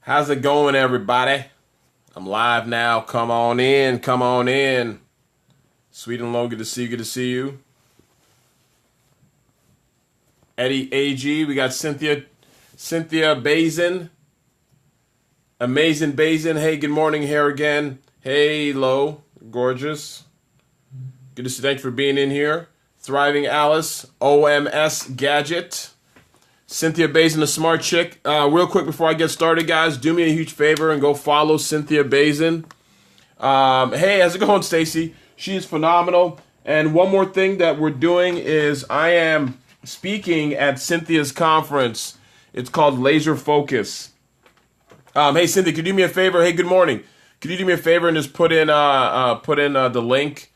How's it going, everybody? I'm live now. Come on in. Come on in. Sweet and low, good to see you. Good to see you. Eddie AG, we got Cynthia Bazin. Amazing Bazin. Hey, good morning here again. Hey, Lo, gorgeous. Good to see. Thanks for being in here. Thriving Alice, OMS Gadget. Cynthia Bazin, the smart chick. Real quick before I get started, guys, do me a huge favor and go follow Cynthia Bazin. Hey, how's it going, Stacy? She is phenomenal. And one more thing that we're doing is I am speaking at Cynthia's conference. It's called Laser Focus. Hey, Cynthia, could you do me a favor? Hey, good morning. Could you do me a favor and just put in the link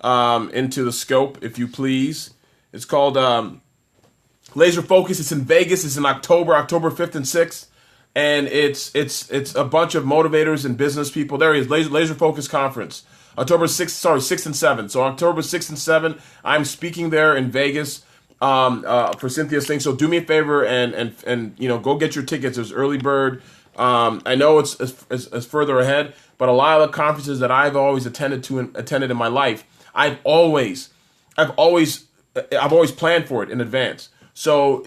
into the scope, if you please? It's called Laser Focus. It's in Vegas. It's in October 5th and 6th, and it's a bunch of motivators and business people. There he is, Laser Focus Conference, October 6th and 7th. So October 6th and 7th, I'm speaking there in Vegas for Cynthia's thing. So do me a favor and go get your tickets. There's early bird. I know it's further ahead, but a lot of the conferences that I've always attended in my life, I've always planned for it in advance. So,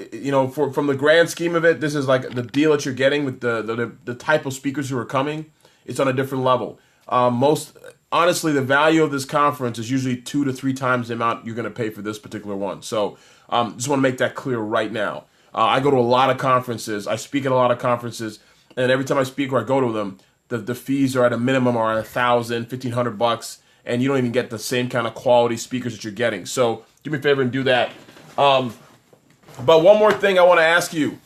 from the grand scheme of it, this is like the deal that you're getting with the type of speakers who are coming. It's on a different level. Honestly, the value of this conference is usually 2 to 3 times the amount you're going to pay for this particular one. So, just want to make that clear right now. I go to a lot of conferences. I speak at a lot of conferences, and every time I speak or I go to them, the fees are at a minimum are $1,000, $1,500, and you don't even get the same kind of quality speakers that you're getting. So, do me a favor and do that. But one more thing I want to ask you.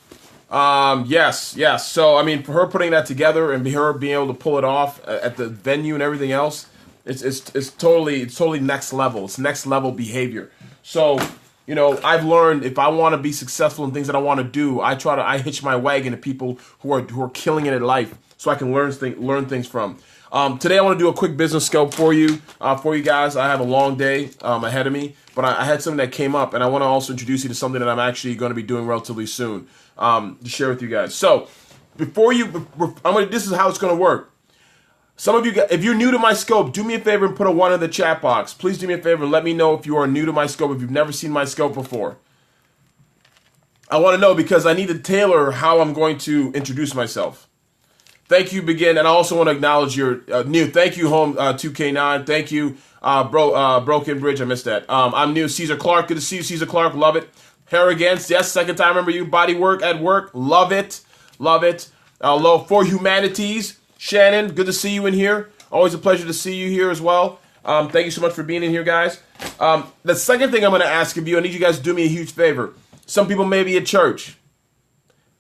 Yes. So, for her putting that together and her being able to pull it off at the venue and everything else, it's totally next level. It's next level behavior. So, I've learned if I want to be successful in things that I want to do, I hitch my wagon to people who are killing it in life, so I can learn things from. Today I want to do a quick business scope for you guys. I have a long day ahead of me, but I had something that came up, and I want to also introduce you to something that I'm actually going to be doing relatively soon to share with you guys. So this is how it's going to work. Some of you, if you're new to my scope, do me a favor and put a 1 in the chat box. Please do me a favor and let me know if you are new to my scope, if you've never seen my scope before. I want to know because I need to tailor how I'm going to introduce myself. Thank you, Begin, and I also want to acknowledge your new. Thank you, Home 2K9. Thank you, Broken Bridge. I missed that. I'm new, Caesar Clark. Good to see you, Caesar Clark. Love it. Hair Against, yes, second time. Remember you. Body Work at Work. Love it. Low for Humanities. Shannon, good to see you in here. Always a pleasure to see you here as well. Thank you so much for being in here, guys. The second thing I'm going to ask of you, I need you guys to do me a huge favor. Some people may be at church,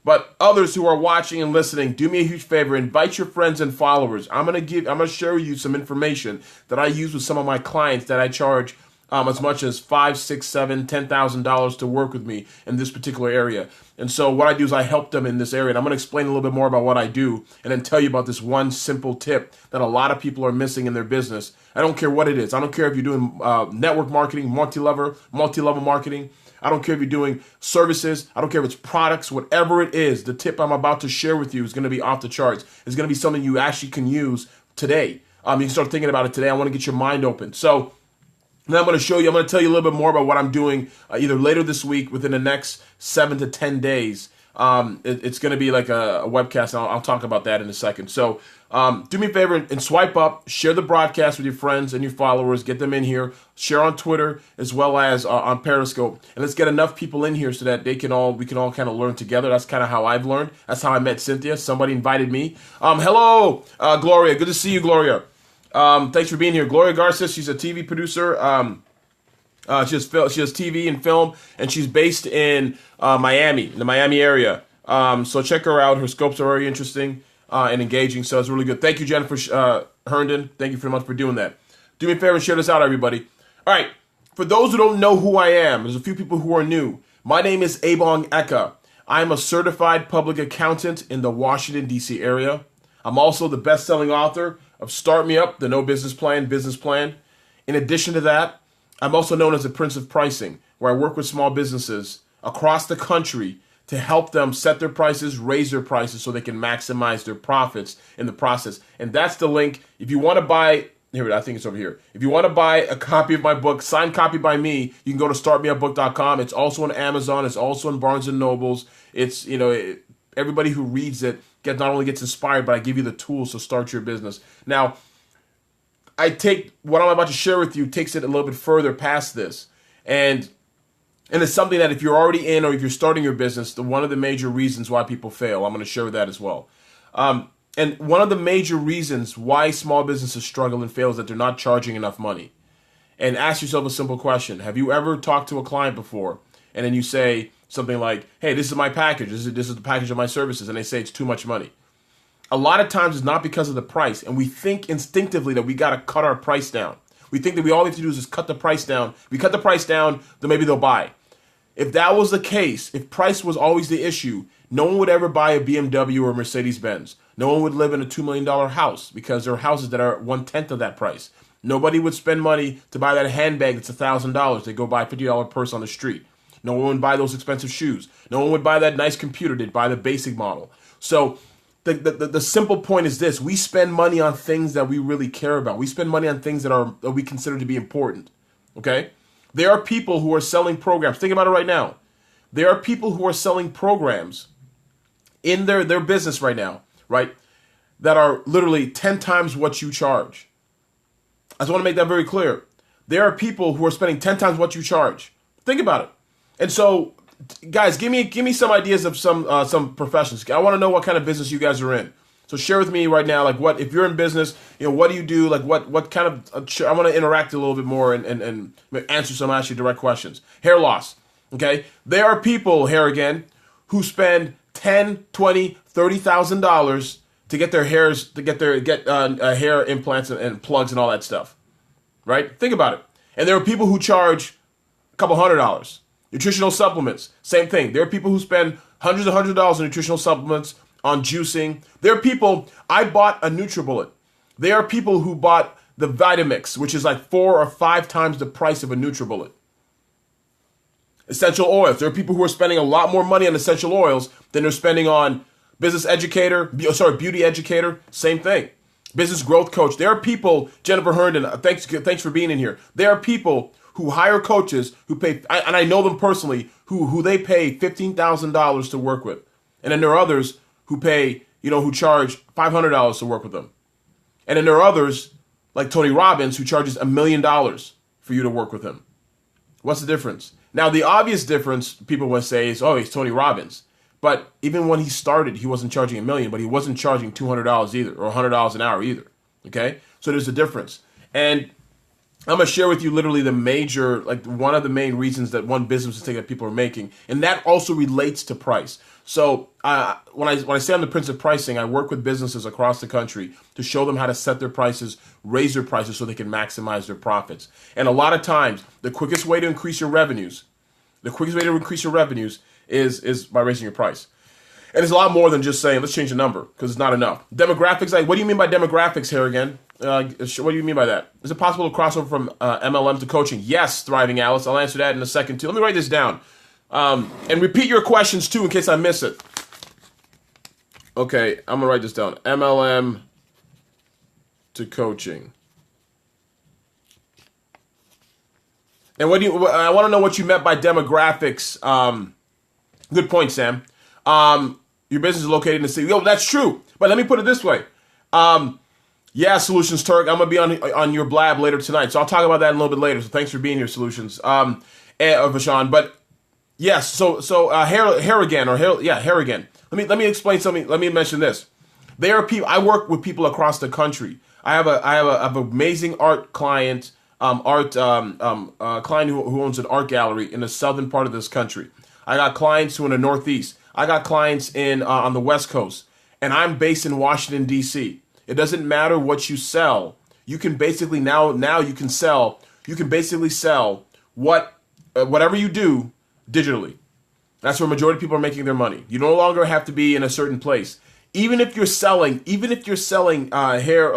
but others who are watching and listening, do me a huge favor. Invite your friends and followers. I'm gonna share you some information that I use with some of my clients that I charge as much as $5, $6, $7, $10,000 to work with me in this particular area. And so what I do is I help them in this area. And I'm gonna explain a little bit more about what I do, and then tell you about this one simple tip that a lot of people are missing in their business. I don't care what it is. I don't care if you're doing network marketing, multi-level marketing. I don't care if you're doing services. I don't care if it's products, whatever it is. The tip I'm about to share with you is going to be off the charts. It's going to be something you actually can use today. You can start thinking about it today. I want to get your mind open. So now I'm going to tell you a little bit more about what I'm doing either later this week, within the next 7 to 10 days. It's going to be like a webcast, and I'll talk about that in a second. So do me a favor and swipe up, share the broadcast with your friends and your followers, get them in here, share on Twitter as well as on Periscope, and let's get enough people in here so that we can all kind of learn together. That's kind of how I've learned. That's how I met Cynthia. Somebody invited me. Hello, Gloria. Good to see you, Gloria. Thanks for being here. Gloria Garcia, she's a TV producer. She has TV and film, and she's based in Miami, in the Miami area. So check her out. Her scopes are very interesting and engaging, so it's really good. Thank you, Jennifer Herndon. Thank you very much for doing that. Do me a favor and share this out, everybody. All right, for those who don't know who I am, there's a few people who are new. My name is Ebongeka. I'm a certified public accountant in the Washington, D.C. area. I'm also the best-selling author of Start Me Up, the No Business Plan, Business Plan. In addition to that, I'm also known as the Prince of Pricing, where I work with small businesses across the country to help them set their prices, raise their prices so they can maximize their profits in the process. And that's the link. If you want to buy, here, I think it's over here. If you want to buy a copy of my book, signed copy by me, you can go to startmeabook.com. It's also on Amazon. It's also on Barnes & Nobles. It's, everybody who reads it not only gets inspired, but I give you the tools to start your business. Now, I take what I'm about to share with you, takes it a little bit further past this. And it's something that if you're already in or if you're starting your business, one of the major reasons why people fail, I'm going to share that as well. And one of the major reasons why small businesses struggle and fail is that they're not charging enough money. And ask yourself a simple question. Have you ever talked to a client before and then you say something like, hey, this is my package. This is the package of my services. And they say it's too much money. A lot of times it's not because of the price. And we think instinctively that we got to cut our price down. We think that all we have to do is just cut the price down. If we cut the price down, then maybe they'll buy. If that was the case, if price was always the issue, no one would ever buy a BMW or a Mercedes-Benz. No one would live in a $2 million house because there are houses that are 1/10 of that price. Nobody would spend money to buy that handbag that's $1,000. They go buy a $50 purse on the street. No one would buy those expensive shoes. No one would buy that nice computer. They'd buy the basic model. So the simple point is this. We spend money on things that we really care about. We spend money on things that we consider to be important. Okay? There are people who are selling programs. Think about it right now. There are people who are selling programs in their business right now, right, that are literally 10 times what you charge. I just want to make that very clear. There are people who are spending 10 times what you charge. Think about it. And so, guys, give me some ideas of some professions. I want to know what kind of business you guys are in. So share with me right now, like what if you're in business, what do you do? Like what kind of I want to interact a little bit more and answer some actually direct questions. Hair loss. Okay, there are people here again who spend $10, $20, $30,000 to get their hair implants and plugs and all that stuff. Right? Think about it. And there are people who charge a couple $100. Nutritional supplements, same thing. There are people who spend hundreds of dollars on nutritional supplements, on juicing. There are people, I bought a NutriBullet. There are people who bought the Vitamix, which is like 4 or 5 times the price of a NutriBullet. Essential oils. There are people who are spending a lot more money on essential oils than they're spending on beauty educator, same thing. Business growth coach. There are people, Jennifer Herndon, thanks for being in here. There are people who hire coaches who pay, and I know them personally, who they pay $15,000 to work with. And then there are others who pay, who charge $500 to work with them. And then there are others, like Tony Robbins, who charges $1 million for you to work with him. What's the difference? Now, the obvious difference people would say is, oh, he's Tony Robbins. But even when he started, he wasn't charging $1 million, but he wasn't charging $200 either, or $100 an hour either. Okay? So there's a difference. And I'm going to share with you literally one of the main reasons that one business mistake that people are making. And that also relates to price. So when I say I'm the prince of pricing, I work with businesses across the country to show them how to set their prices, raise their prices so they can maximize their profits. And a lot of times, the quickest way to increase your revenues, is by raising your price. And it's a lot more than just saying, let's change the number, because it's not enough. Demographics, what do you mean by demographics here again? What do you mean by that? Is it possible to cross over from MLM to coaching? Yes, Thriving Alice. I'll answer that in a second, too. Let me write this down. And repeat your questions, too, in case I miss it. Okay, I'm going to write this down. MLM to coaching. And I want to know what you meant by demographics. Good point, Sam. Your business is located in the city. That's true. But let me put it this way. Yeah, Solutions Turk. I'm going to be on your blab later tonight. So I'll talk about that in a little bit later. So thanks for being here, Solutions. Vashon. But yes, so hair again. Let me explain something. Let me mention this. There are people, I work with people across the country. I have an amazing art client, client who owns an art gallery in the southern part of this country. I got clients who are in the Northeast. I got clients on the West Coast, and I'm based in Washington, D.C. It doesn't matter what you sell. You can basically now you can basically sell whatever you do digitally. That's where majority of people are making their money. You no longer have to be in a certain place. Even if you're selling hair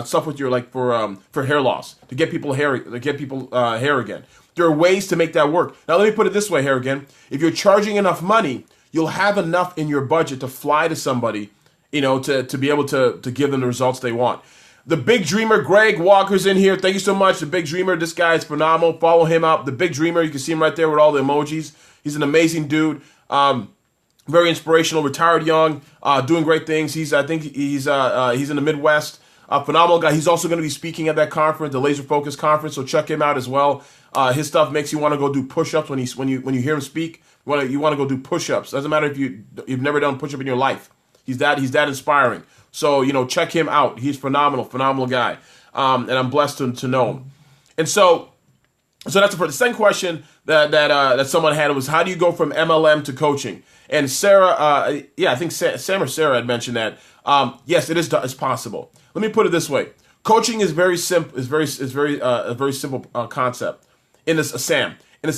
stuff with your for hair loss to get people hair again. There are ways to make that work. Now let me put it this way, hair again. If you're charging enough money, you'll have enough in your budget to fly to somebody, to be able to give them the results they want. The Big Dreamer, Greg Walker's in here. Thank you so much. The Big Dreamer, this guy is phenomenal. Follow him up. The Big Dreamer, you can see him right there with all the emojis. He's an amazing dude. Very inspirational, retired young, doing great things. I think he's in the Midwest. Phenomenal guy. He's also going to be speaking at that conference, the Laser Focus Conference, so check him out as well. His stuff makes you want to go do push-ups when you hear him speak. You want to go do push-ups. Doesn't matter if you've never done push-up in your life. He's that inspiring. So check him out. He's phenomenal guy, and I'm blessed to know him. And so that's the second question that someone had was, how do you go from MLM to coaching? And Sarah, I think Sam or Sarah had mentioned that. Yes, it's possible. Let me put it this way: coaching is very simple. Is a very simple concept. It's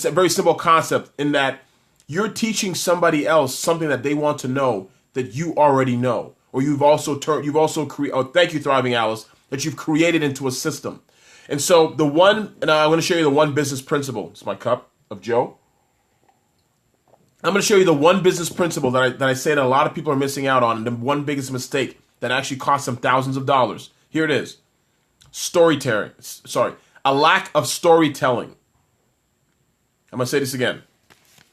a very simple concept in that you're teaching somebody else something that they want to know that you already know, or thank you, Thriving Alice, that you've created into a system. And so I'm going to show you the one business principle. It's my cup of Joe. I'm going to show you the one business principle that I say that a lot of people are missing out on, and the one biggest mistake that actually costs them thousands of dollars. Here it is. A lack of storytelling. I'm going to say this again.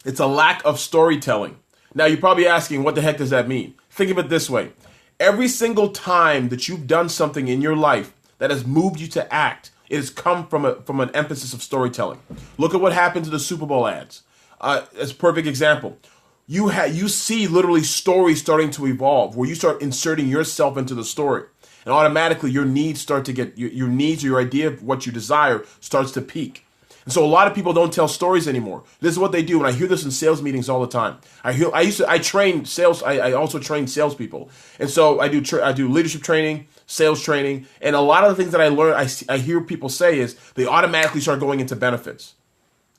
It's a lack of storytelling. Now, you're probably asking, what the heck does that mean? Think of it this way. Every single time that you've done something in your life that has moved you to act, it has come from an emphasis of storytelling. Look at what happened to the Super Bowl ads. As a perfect example. You see literally stories starting to evolve where you start inserting yourself into the story. And automatically your needs start to get, your needs or your idea of what you desire starts to peak. And so a lot of people don't tell stories anymore. This is what they do. And I hear this in sales meetings all the time. I train sales. I also train salespeople. And so I do leadership training, sales training. And a lot of the things that I learn, I hear people say is they automatically start going into benefits,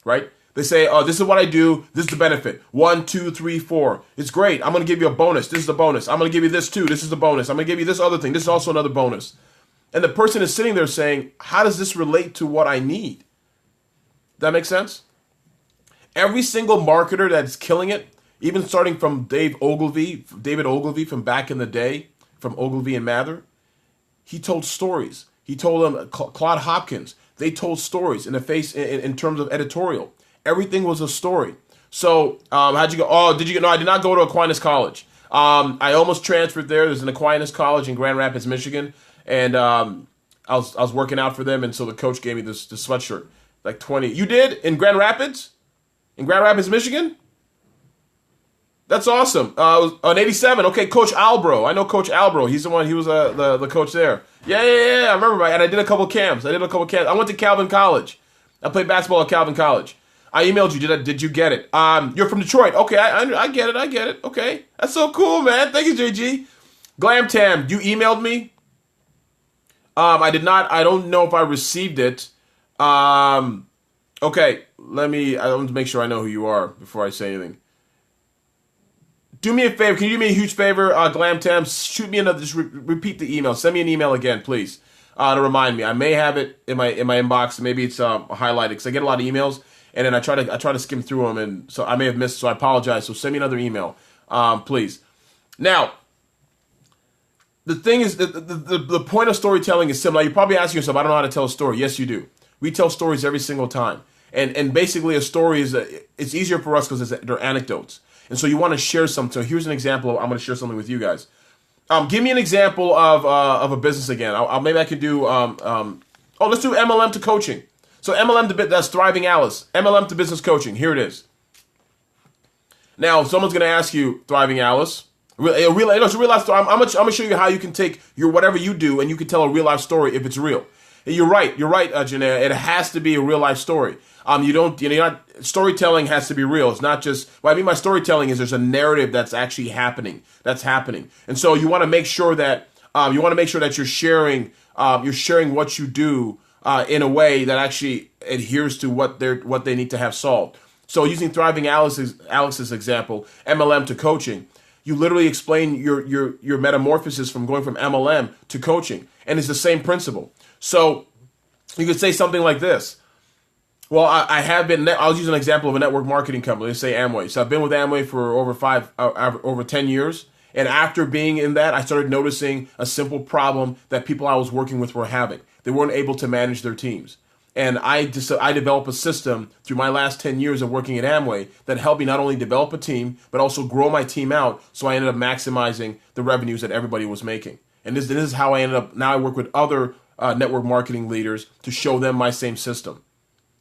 right? They say, oh, this is what I do. This is the benefit. 1, 2, 3, 4. It's great. I'm going to give you a bonus. This is the bonus. I'm going to give you this too. This is the bonus. I'm going to give you this other thing. This is also another bonus. And the person is sitting there saying, how does this relate to what I need? That makes sense? Every single marketer that's killing it, even starting from David Ogilvy from back in the day, from Ogilvy and Mather, he told stories. He told them, Claude Hopkins, they told stories in terms of editorial. Everything was a story. So how'd you go? Oh, did you go? No, I did not go to Aquinas College. I almost transferred there. There's an Aquinas College in Grand Rapids, Michigan, and I was working out for them, and so the coach gave me this sweatshirt, like 20. You did in Grand Rapids, Michigan. That's awesome. An 87. Okay, Coach Albro. I know Coach Albro. He's the one. He was the coach there. Yeah. I remember. And I did a couple camps. I went to Calvin College. I played basketball at Calvin College. I emailed you. Did you get it? You're from Detroit. Okay, I get it. Okay, that's so cool, man. Thank you, JG. Glam Tam, you emailed me. I did not. I don't know if I received it. Okay, I want to make sure I know who you are before I say anything. Do me a favor. Can you do me a huge favor, Glam Tam? Shoot me another. Just repeat the email. Send me an email again, please, to remind me. I may have it in my inbox. Maybe it's highlighted because I get a lot of emails. And then I try to skim through them, and so I may have missed. So I apologize. So send me another email, please. Now, the thing is, the point of storytelling is similar. You're probably asking yourself, I don't know how to tell a story. Yes, you do. We tell stories every single time, and basically a story it's easier for us because they're anecdotes, and so you want to share something. So here's an example. I'm going to share something with you guys. Give me an example of a business again. Maybe I could do. Let's do MLM to coaching. So that's Thriving Alice. MLM to business coaching. Here it is. Now, someone's going to ask you, Thriving Alice, a real life story. I'm going to show you how you can take your whatever you do and you can tell a real life story if it's real. And you're right, Janae. It has to be a real life story. Storytelling has to be real. It's not just, what I mean by storytelling is there's a narrative that's actually happening. And so you want to make sure that you're sharing what you do in a way that actually adheres to what they need to have solved. So using Thriving Alex's example, MLM to coaching, you literally explain your metamorphosis from going from MLM to coaching, and it's the same principle. So you could say something like this: Well, I have been. I'll use an example of a network marketing company. Let's say Amway. So I've been with Amway for over 10 years. And after being in that, I started noticing a simple problem that people I was working with were having. They weren't able to manage their teams. And I developed a system through my last 10 years of working at Amway that helped me not only develop a team, but also grow my team out. So I ended up maximizing the revenues that everybody was making. And this is how I ended up. Now I work with other network marketing leaders to show them my same system.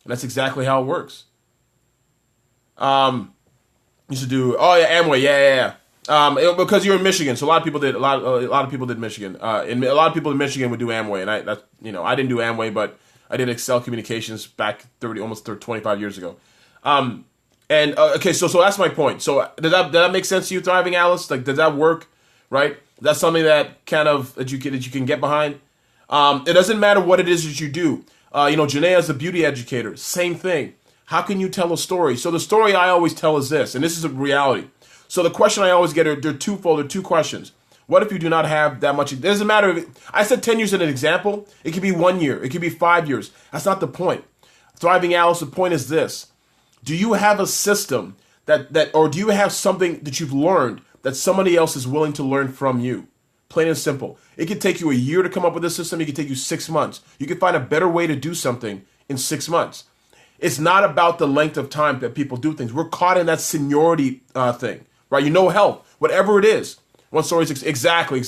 And that's exactly how it works. Used to do, oh yeah, Amway, yeah. Because you're in Michigan, so a lot of people did. A lot of people did Michigan. And a lot of people in Michigan would do Amway, and I didn't do Amway, but I did Excel Communications back almost 25 years ago. Okay, so that's my point. So did that make sense to you, Thriving Alice? Like, does that work? Right? That's something that that you can get behind. It doesn't matter what it is that you do. Janaea is a beauty educator. Same thing. How can you tell a story? So the story I always tell is this, and this is a reality. So the question I always get they're twofold. They're two questions. What if you do not have that much? It doesn't matter if I said 10 years as an example. It could be 1 year. It could be 5 years. That's not the point. Thriving Alice, the point is this. Do you have a system or do you have something that you've learned that somebody else is willing to learn from you? Plain and simple. It could take you a year to come up with a system. It could take you 6 months. You could find a better way to do something in 6 months. It's not about the length of time that people do things. We're caught in that seniority thing, right? Health, whatever it is. One story is exactly.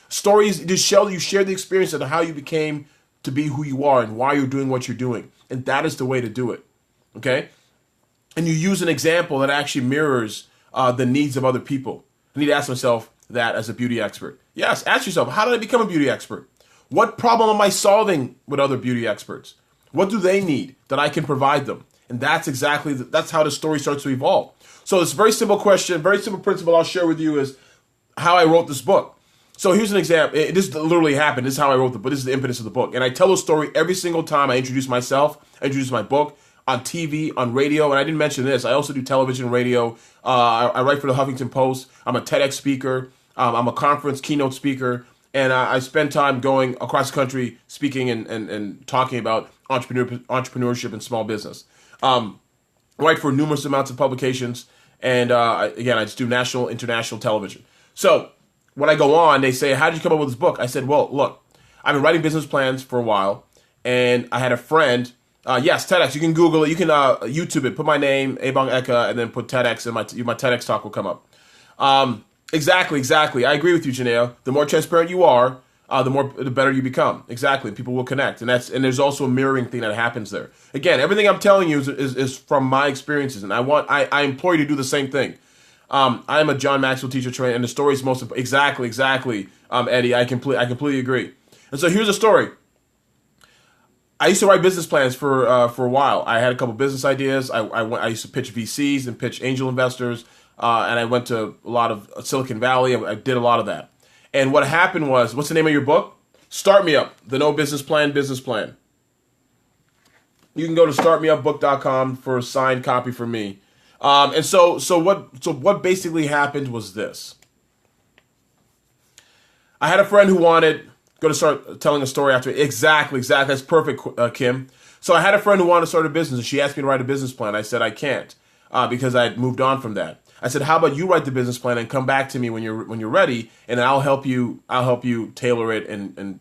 Stories, you share the experience of how you became to be who you are and why you're doing what you're doing. And that is the way to do it, okay? And you use an example that actually mirrors the needs of other people. I need to ask myself that as a beauty expert. Yes, ask yourself, how did I become a beauty expert? What problem am I solving with other beauty experts? What do they need that I can provide them? And that's how the story starts to evolve. So this very simple question, very simple principle I'll share with you is how I wrote this book. So here's an example. This literally happened. This is how I wrote the book. This is the impetus of the book. And I tell a story every single time I introduce myself, I introduce my book on TV, on radio. And I didn't mention this. I also do television, radio. I write for the Huffington Post. I'm a TEDx speaker. I'm a conference keynote speaker. And I spend time going across the country speaking and talking about entrepreneurship and small business. I write for numerous amounts of publications. And I just do national, international television. So when I go on, they say, how did you come up with this book? I said, well, look, I've been writing business plans for a while. And I had a friend, yes, TEDx, you can Google it. You can YouTube it. Put my name, ebongeka, and then put TEDx, and my TEDx talk will come up. Exactly. I agree with you, Janaea. The more transparent you are, the better you become. Exactly. People will connect. And there's also a mirroring thing that happens there. Again, everything I'm telling you is from my experiences. And I implore you to do the same thing. I am a John Maxwell teacher trainer, and the story is most exactly, Eddie. I completely agree. And so here's a story. I used to write business plans for a while. I had a couple business ideas. I used to pitch VCs and pitch angel investors, and I went to a lot of Silicon Valley. I did a lot of that. And what happened was, what's the name of your book? Start Me Up, the No Business Plan Business Plan. You can go to startmeupbook.com for a signed copy from me. And so what basically happened was this. I had a friend who wanted to start telling a story after. Exactly. That's perfect, Kim. So I had a friend who wanted to start a business, and she asked me to write a business plan. I said I can't because I had moved on from that. I said, how about you write the business plan and come back to me when you're ready, and I'll help you tailor it and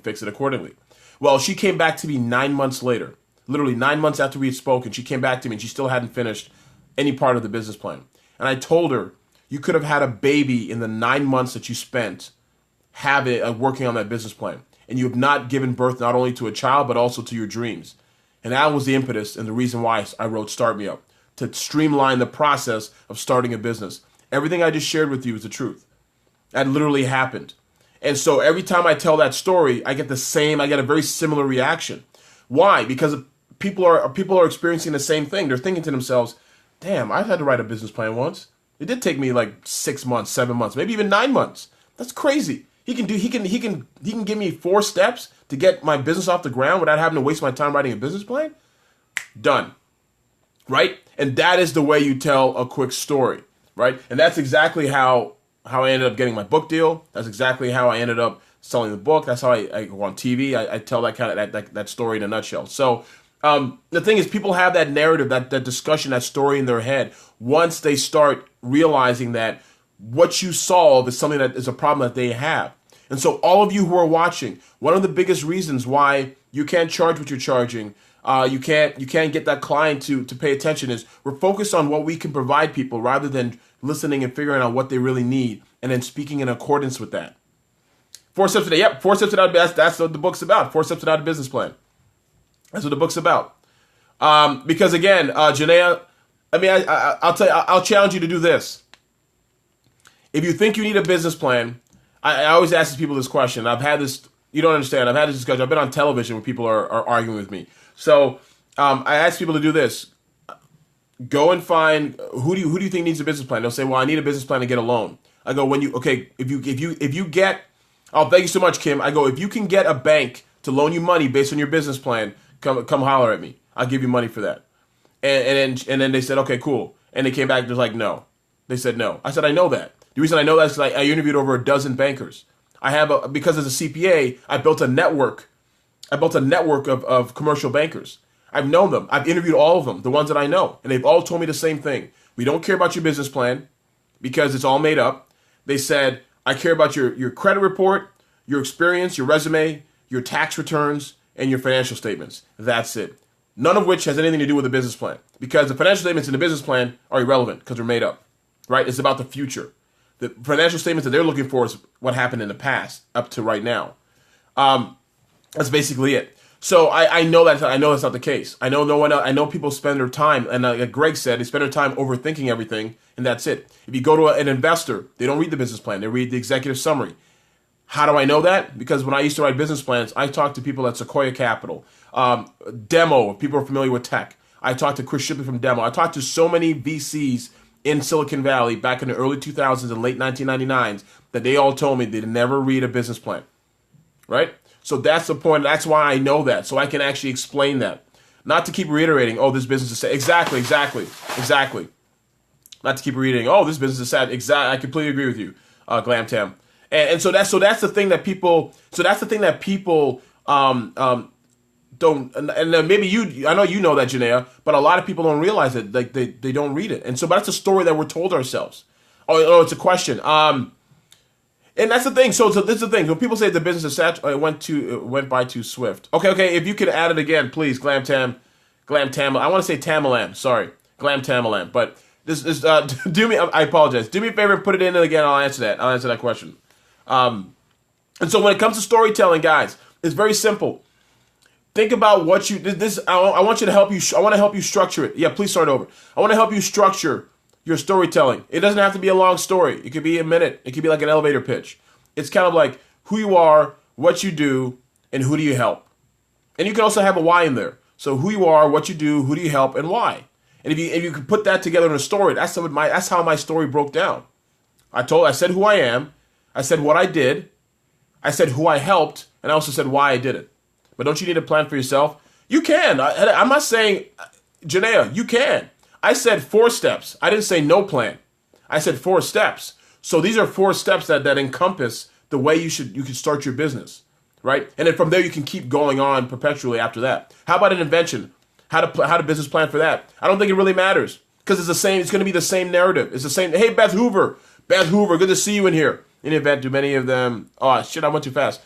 fix it accordingly. Well, she came back to me 9 months later, literally 9 months after we had spoken. She came back to me and she still hadn't finished any part of the business plan. And I told her, you could have had a baby in the 9 months that you spent working on that business plan. And you have not given birth not only to a child, but also to your dreams. And that was the impetus and the reason why I wrote Start Me Up, to streamline the process of starting a business. Everything I just shared with you is the truth. That literally happened. And so every time I tell that story, I get a very similar reaction. Why? Because people are experiencing the same thing. They're thinking to themselves, damn, I've had to write a business plan once. It did take me like 6 months, 7 months, maybe even 9 months. That's crazy. He can give me 4 steps to get my business off the ground without having to waste my time writing a business plan. Done. Right? And that is the way you tell a quick story, right? And that's exactly how I ended up getting my book deal. That's exactly how I ended up selling the book. That's how I go on TV. I tell that story in a nutshell. So The thing is, people have that narrative, that discussion, that story in their head once they start realizing that what you solve is something that is a problem that they have. And so all of you who are watching, one of the biggest reasons why you can't charge what you're charging, you can't get that client to pay attention is we're focused on what we can provide people rather than listening and figuring out what they really need and then speaking in accordance with that. 4 steps today. Yep, 4 steps without that's what the book's about. 4 steps without a business plan. That's what the book's about. Because again, Janaea, I mean, I'll tell you, I'll challenge you to do this. If you think you need a business plan, I always ask people this question. I've had this, you don't understand. I've had this discussion. I've been on television when people are arguing with me. So I ask people to do this. Go and find who do you think needs a business plan? They'll say, well, I need a business plan to get a loan. I go, if you get, oh, thank you so much, Kim. I go, if you can get a bank to loan you money based on your business plan, come holler at me. I'll give you money for that. And then they said, okay, cool. And they came back, they're like, no. They said no. I said, I know that. The reason I know that is because I interviewed over a dozen bankers. Because as a CPA, I built a network. Of commercial bankers. I've known them. I've interviewed all of them, the ones that I know. And they've all told me the same thing. We don't care about your business plan because it's all made up. They said, I care about your credit report, your experience, your resume, your tax returns, and your financial statements. That's it. None of which has anything to do with a business plan. Because the financial statements in the business plan are irrelevant because they're made up. Right? It's about the future. The financial statements that they're looking for is what happened in the past up to right now. That's basically it. So I know that's not the case. I know no one else. I know people spend their time, and like Greg said, they spend their time overthinking everything, and that's it. If you go to an investor, they don't read the business plan. They read the executive summary. How do I know that? Because when I used to write business plans, I talked to people at Sequoia Capital, Demo, if people are familiar with tech. I talked to Chris Shipley from Demo. I talked to so many VCs in Silicon Valley back in the early 2000s and late 1999s that they all told me they'd never read a business plan, right? So that's the point. That's why I know that. So I can actually explain that. Not to keep reiterating, oh, this business is sad. Exactly. Not to keep reiterating, oh, this business is sad. Exactly. I completely agree with you, Glam Tam. And so that's the thing that people. So that's the thing that people don't. And maybe you. I know you know that, Janaea, but a lot of people don't realize it. Like they don't read it. And so, but that's a story that we're told ourselves. Oh, it's a question. And that's the thing. So this is the thing. When people say the business is it went by too swift. Okay. If you could add it again, please, Glam Tam. I want to say Tamalam. Sorry, Glam Tamalam. But this do me. I apologize. Do me a favor and put it in again. I'll answer that question. And so when it comes to storytelling, guys, it's very simple. Think about what you this. I want you to help you. I want to help you structure it. Yeah, please start over. I want to help you structure your storytelling. It doesn't have to be a long story. It could be a minute. It could be like an elevator pitch. It's kind of like who you are, what you do, and who do you help. And you can also have a why in there. So who you are, what you do, who do you help, and why. And if you can put that together in a story, that's how my story broke down. I said who I am. I said what I did. I said who I helped, and I also said why I did it. But don't you need a plan for yourself? You can. I'm not saying, Janaea, you can. I said 4 steps. I didn't say no plan. I said 4 steps. So these are 4 steps that encompass the way you can start your business, right? And then from there you can keep going on perpetually after that. How about an invention? How to business plan for that? I don't think it really matters because it's the same. It's going to be the same narrative. It's the same. Hey, Beth Hoover, good to see you in here. In the event, do many of them? Oh shit, I went too fast.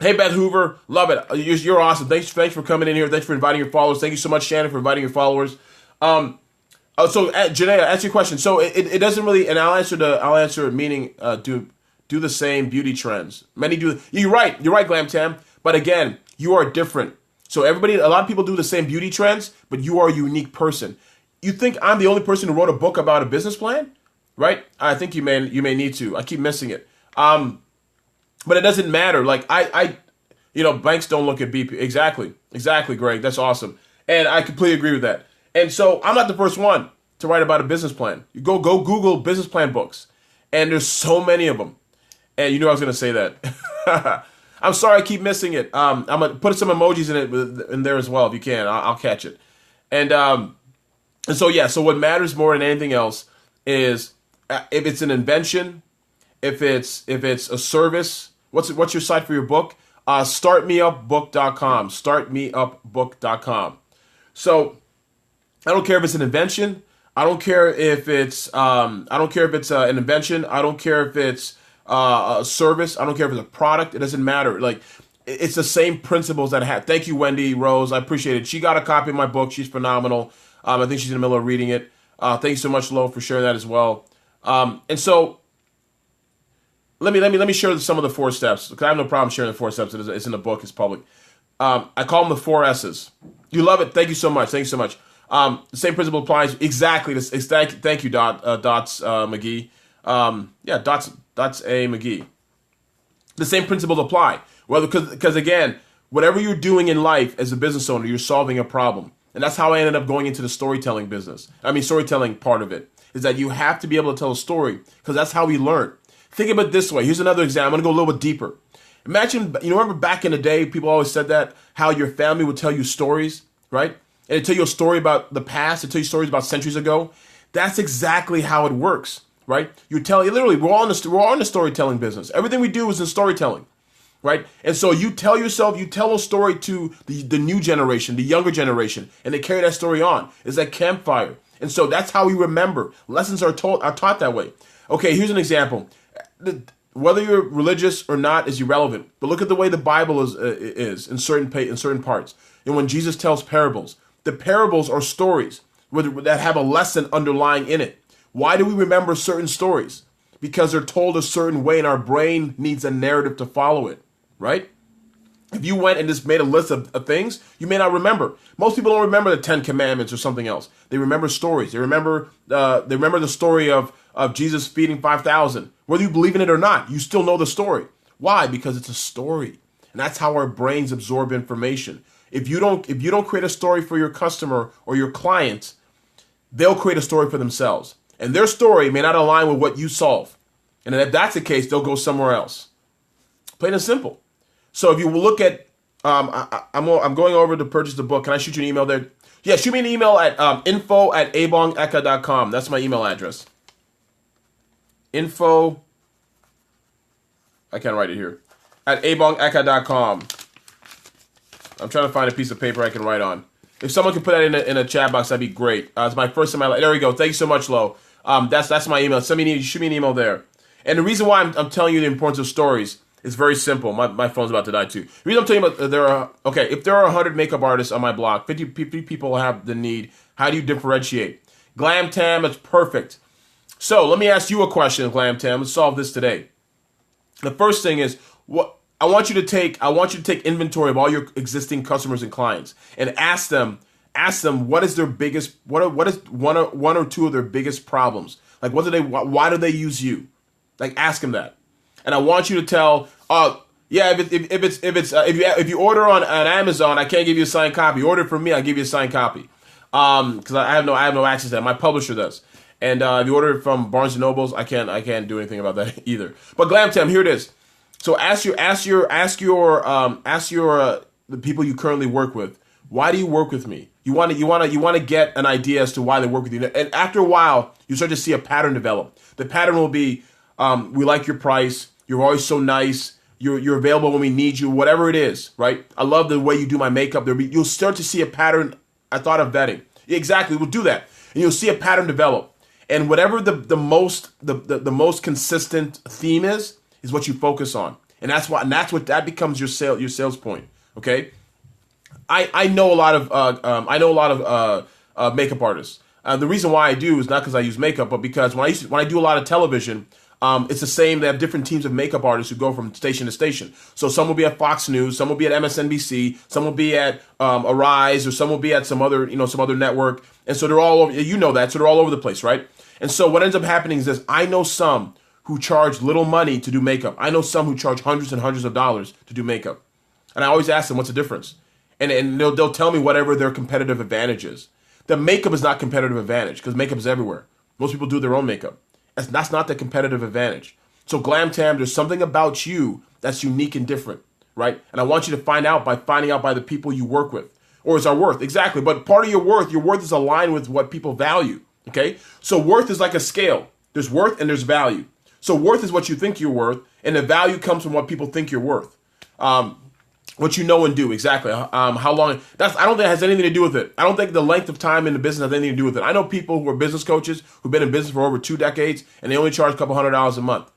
Hey, Beth Hoover, love it. You're awesome. Thanks for coming in here. Thanks for inviting your followers. Thank you so much, Shannon, for inviting your followers. So Janaea, ask your question. So it doesn't really, and I'll answer it, meaning do the same beauty trends. Many do. You're right, Glam Tam. But again, you are different. So a lot of people do the same beauty trends, but you are a unique person. You think I'm the only person who wrote a book about a business plan, right? I think you may need to. I keep missing it. But it doesn't matter. Like banks don't look at BP. Exactly, Greg. That's awesome. And I completely agree with that. And so I'm not the first one to write about a business plan. You go Google business plan books, and there's so many of them. And you knew I was going to say that. I'm sorry I keep missing it. I'm going to put some emojis in there as well if you can. I'll catch it. And so yeah, so what matters more than anything else is if it's an invention, if it's a service, what's your site for your book? Startmeupbook.com. Startmeupbook.com. So I don't care if it's an invention. I don't care if it's an invention. I don't care if it's a service. I don't care if it's a product. It doesn't matter. Like, it's the same principles that I have. Thank you, Wendy Rose. I appreciate it. She got a copy of my book. She's phenomenal. I think she's in the middle of reading it. Thank you so much, Lo, for sharing that as well. And so let me share some of the 4 steps, because I have no problem sharing the 4 steps. It's in the book. It's public. I call them the 4 S's. You love it. Thank you so much. Thank you so much. The same principle applies exactly. Thank you, Dots McGee. Dots A McGee. The same principles apply. Well, because again, whatever you're doing in life as a business owner, you're solving a problem, and that's how I ended up going into the storytelling business. Storytelling part of it is that you have to be able to tell a story, because that's how we learn. Think of it this way. Here's another example. I'm going to go a little bit deeper. Imagine, remember back in the day, people always said that, how your family would tell you stories, right? And they tell you a story about the past. They tell you stories about centuries ago. That's exactly how it works, right? We're all in the storytelling business. Everything we do is in storytelling, right? And so you tell a story to the new generation, the younger generation, and they carry that story on. It's like campfire. And so that's how we remember. Lessons are taught that way. Okay, here's an example. Whether you're religious or not is irrelevant, but look at the way the Bible is in certain parts. And when Jesus tells parables, the parables are stories that have a lesson underlying in it. Why do we remember certain stories? Because they're told a certain way, and our brain needs a narrative to follow it, right? If you went and just made a list of things, you may not remember. Most people don't remember the 10 Commandments or something else. They remember stories. They remember the story of Jesus feeding 5,000. Whether you believe in it or not, you still know the story. Why? Because it's a story. And that's how our brains absorb information. If you don't create a story for your customer or your client, they'll create a story for themselves. And their story may not align with what you solve. And if that's the case, they'll go somewhere else. Plain and simple. So if you look at, I'm going over to purchase the book. Can I shoot you an email there? Yeah, shoot me an email at info@ebongeka.com. That's my email address. Info, I can't write it here, at ebongeka.com. I'm trying to find a piece of paper I can write on. If someone could put that in a chat box, that'd be great. It's my first email. There we go. Thank you so much, Lo. That's my email. Shoot me an email there. And the reason why I'm telling you the importance of stories is very simple. My phone's about to die too. The reason I'm telling you about if there are 100 makeup artists on my blog, 50 people have the need. How do you differentiate? Glam Tam, it's perfect. So let me ask you a question, Glam Tam. Let's solve this today. The first thing is, I want you to take inventory of all your existing customers and clients and ask them what is their biggest, what is one or two of their biggest problems? Like, why do they use you? Like, ask them that. And I want you to tell, if you order on Amazon, I can't give you a signed copy. Order from me, I'll give you a signed copy. Because I have no access to that. My publisher does. And if you order it from Barnes and Nobles, I can't do anything about that either. But Glam Tam, here it is. So ask the people you currently work with, why do you work with me? You want to get an idea as to why they work with you. And after a while, you start to see a pattern develop. The pattern will be, we like your price. You're always so nice. You're available when we need you. Whatever it is, right? I love the way you do my makeup. You'll start to see a pattern. I thought of vetting. Exactly, we'll do that, and you'll see a pattern develop. And whatever the most consistent theme is what you focus on, and that becomes your sales point. Okay, I know a lot of makeup artists. The reason why I do is not because I use makeup, but because when I do a lot of television, it's the same. They have different teams of makeup artists who go from station to station. So some will be at Fox News, some will be at MSNBC, some will be at Arise, or some will be at some other network. And so they're all over. You know that. So they're all over the place, right? And so what ends up happening is this: I know some who charge little money to do makeup. I know some who charge hundreds and hundreds of dollars to do makeup. And I always ask them, what's the difference? And they'll tell me whatever their competitive advantage is. The makeup is not competitive advantage because makeup is everywhere. Most people do their own makeup. That's not the competitive advantage. So Glam Tam, there's something about you that's unique and different, right? And I want you to find out by the people you work with. Or is our worth, exactly. But part of your worth is aligned with what people value, okay? So worth is like a scale. There's worth and there's value. So worth is what you think you're worth, and the value comes from what people think you're worth. What you know and do, exactly. How long? I don't think it has anything to do with it. I don't think the length of time in the business has anything to do with it. I know people who are business coaches who've been in business for over 2 decades, and they only charge a couple $100 a month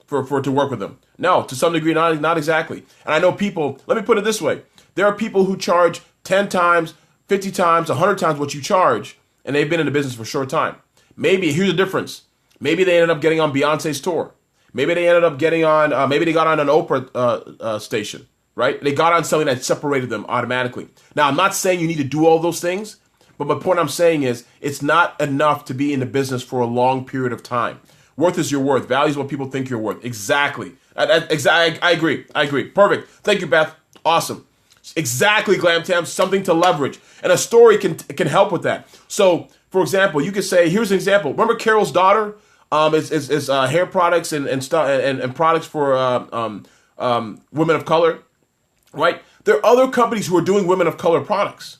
for to work with them. No, to some degree, not exactly. And I know people. Let me put it this way: there are people who charge 10 times, 50 times, 100 times what you charge, and they've been in the business for a short time. Maybe here's the difference. Maybe they ended up getting on Beyonce's tour. Maybe they ended up getting on. Maybe they got on an Oprah station. Right? They got on something that separated them automatically. Now, I'm not saying you need to do all those things, but my point I'm saying is it's not enough to be in the business for a long period of time. Worth is your worth. Value is what people think you're worth. Exactly. I agree. I agree. Perfect. Thank you, Beth. Awesome. Exactly, Glam Tam. Something to leverage. And a story can help with that. So, for example, you could say, here's an example. Remember Carol's daughter is hair products and stuff and products for women of color? Right? There are other companies who are doing women of color products,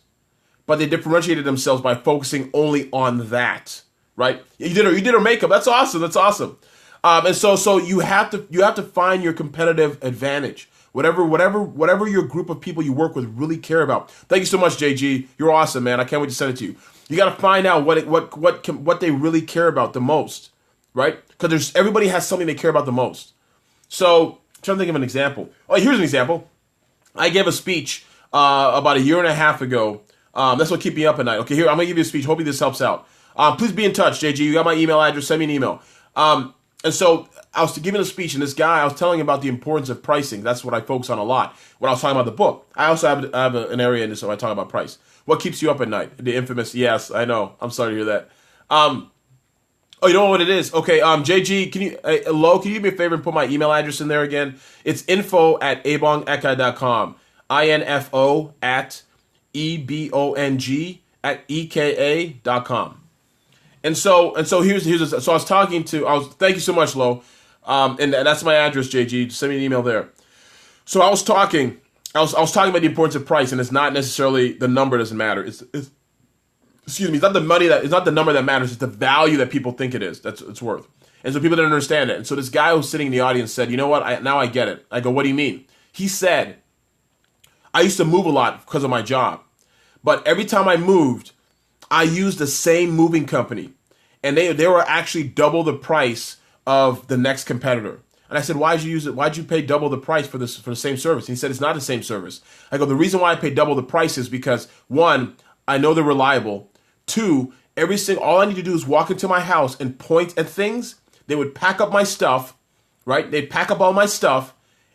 but they differentiated themselves by focusing only on that. Right? You did her makeup. That's awesome. That's awesome. And so you have to find your competitive advantage. Whatever your group of people you work with really care about. Thank you so much, JG. You're awesome, man. I can't wait to send it to you. You got to find out what they really care about the most, right? Because everybody has something they care about the most. So I'm trying to think of an example. Oh, here's an example. I gave a speech about 1.5 years ago. That's what keep me up at night. Okay, here, I'm going to give you a speech. Hopefully this helps out. Please be in touch, JG. You got my email address. Send me an email. And so I was giving a speech, and this guy, I was telling him about the importance of pricing. That's what I focus on a lot when I was talking about the book. I also have an area in this where I talk about price. What keeps you up at night? The infamous, yes, I know. I'm sorry to hear that. Oh, you don't know what it is? Okay, JG, can you do me a favor and put my email address in there again? It's info@ebongeka.com. info@ebongeka.com. And so so I was talking to thank you so much, Lo. And that's my address, JG. Just send me an email there. So I was talking about the importance of price, and it's not necessarily the number doesn't matter. Excuse me, it's not the money it's not the number that matters, it's the value that people think it is it's worth. And so people didn't understand it. And so this guy who was sitting in the audience said, you know what, now I get it. I go, what do you mean? He said, I used to move a lot because of my job. But every time I moved, I used the same moving company. And they were actually double the price of the next competitor. And I said, why'd you use it? Why'd you pay double the price for the same service? And he said, it's not the same service. I go, the reason why I pay double the price is because, one, I know they're reliable. Two, all I need to do is walk into my house and point at things. They would pack up my stuff, right? They'd pack up all my stuff,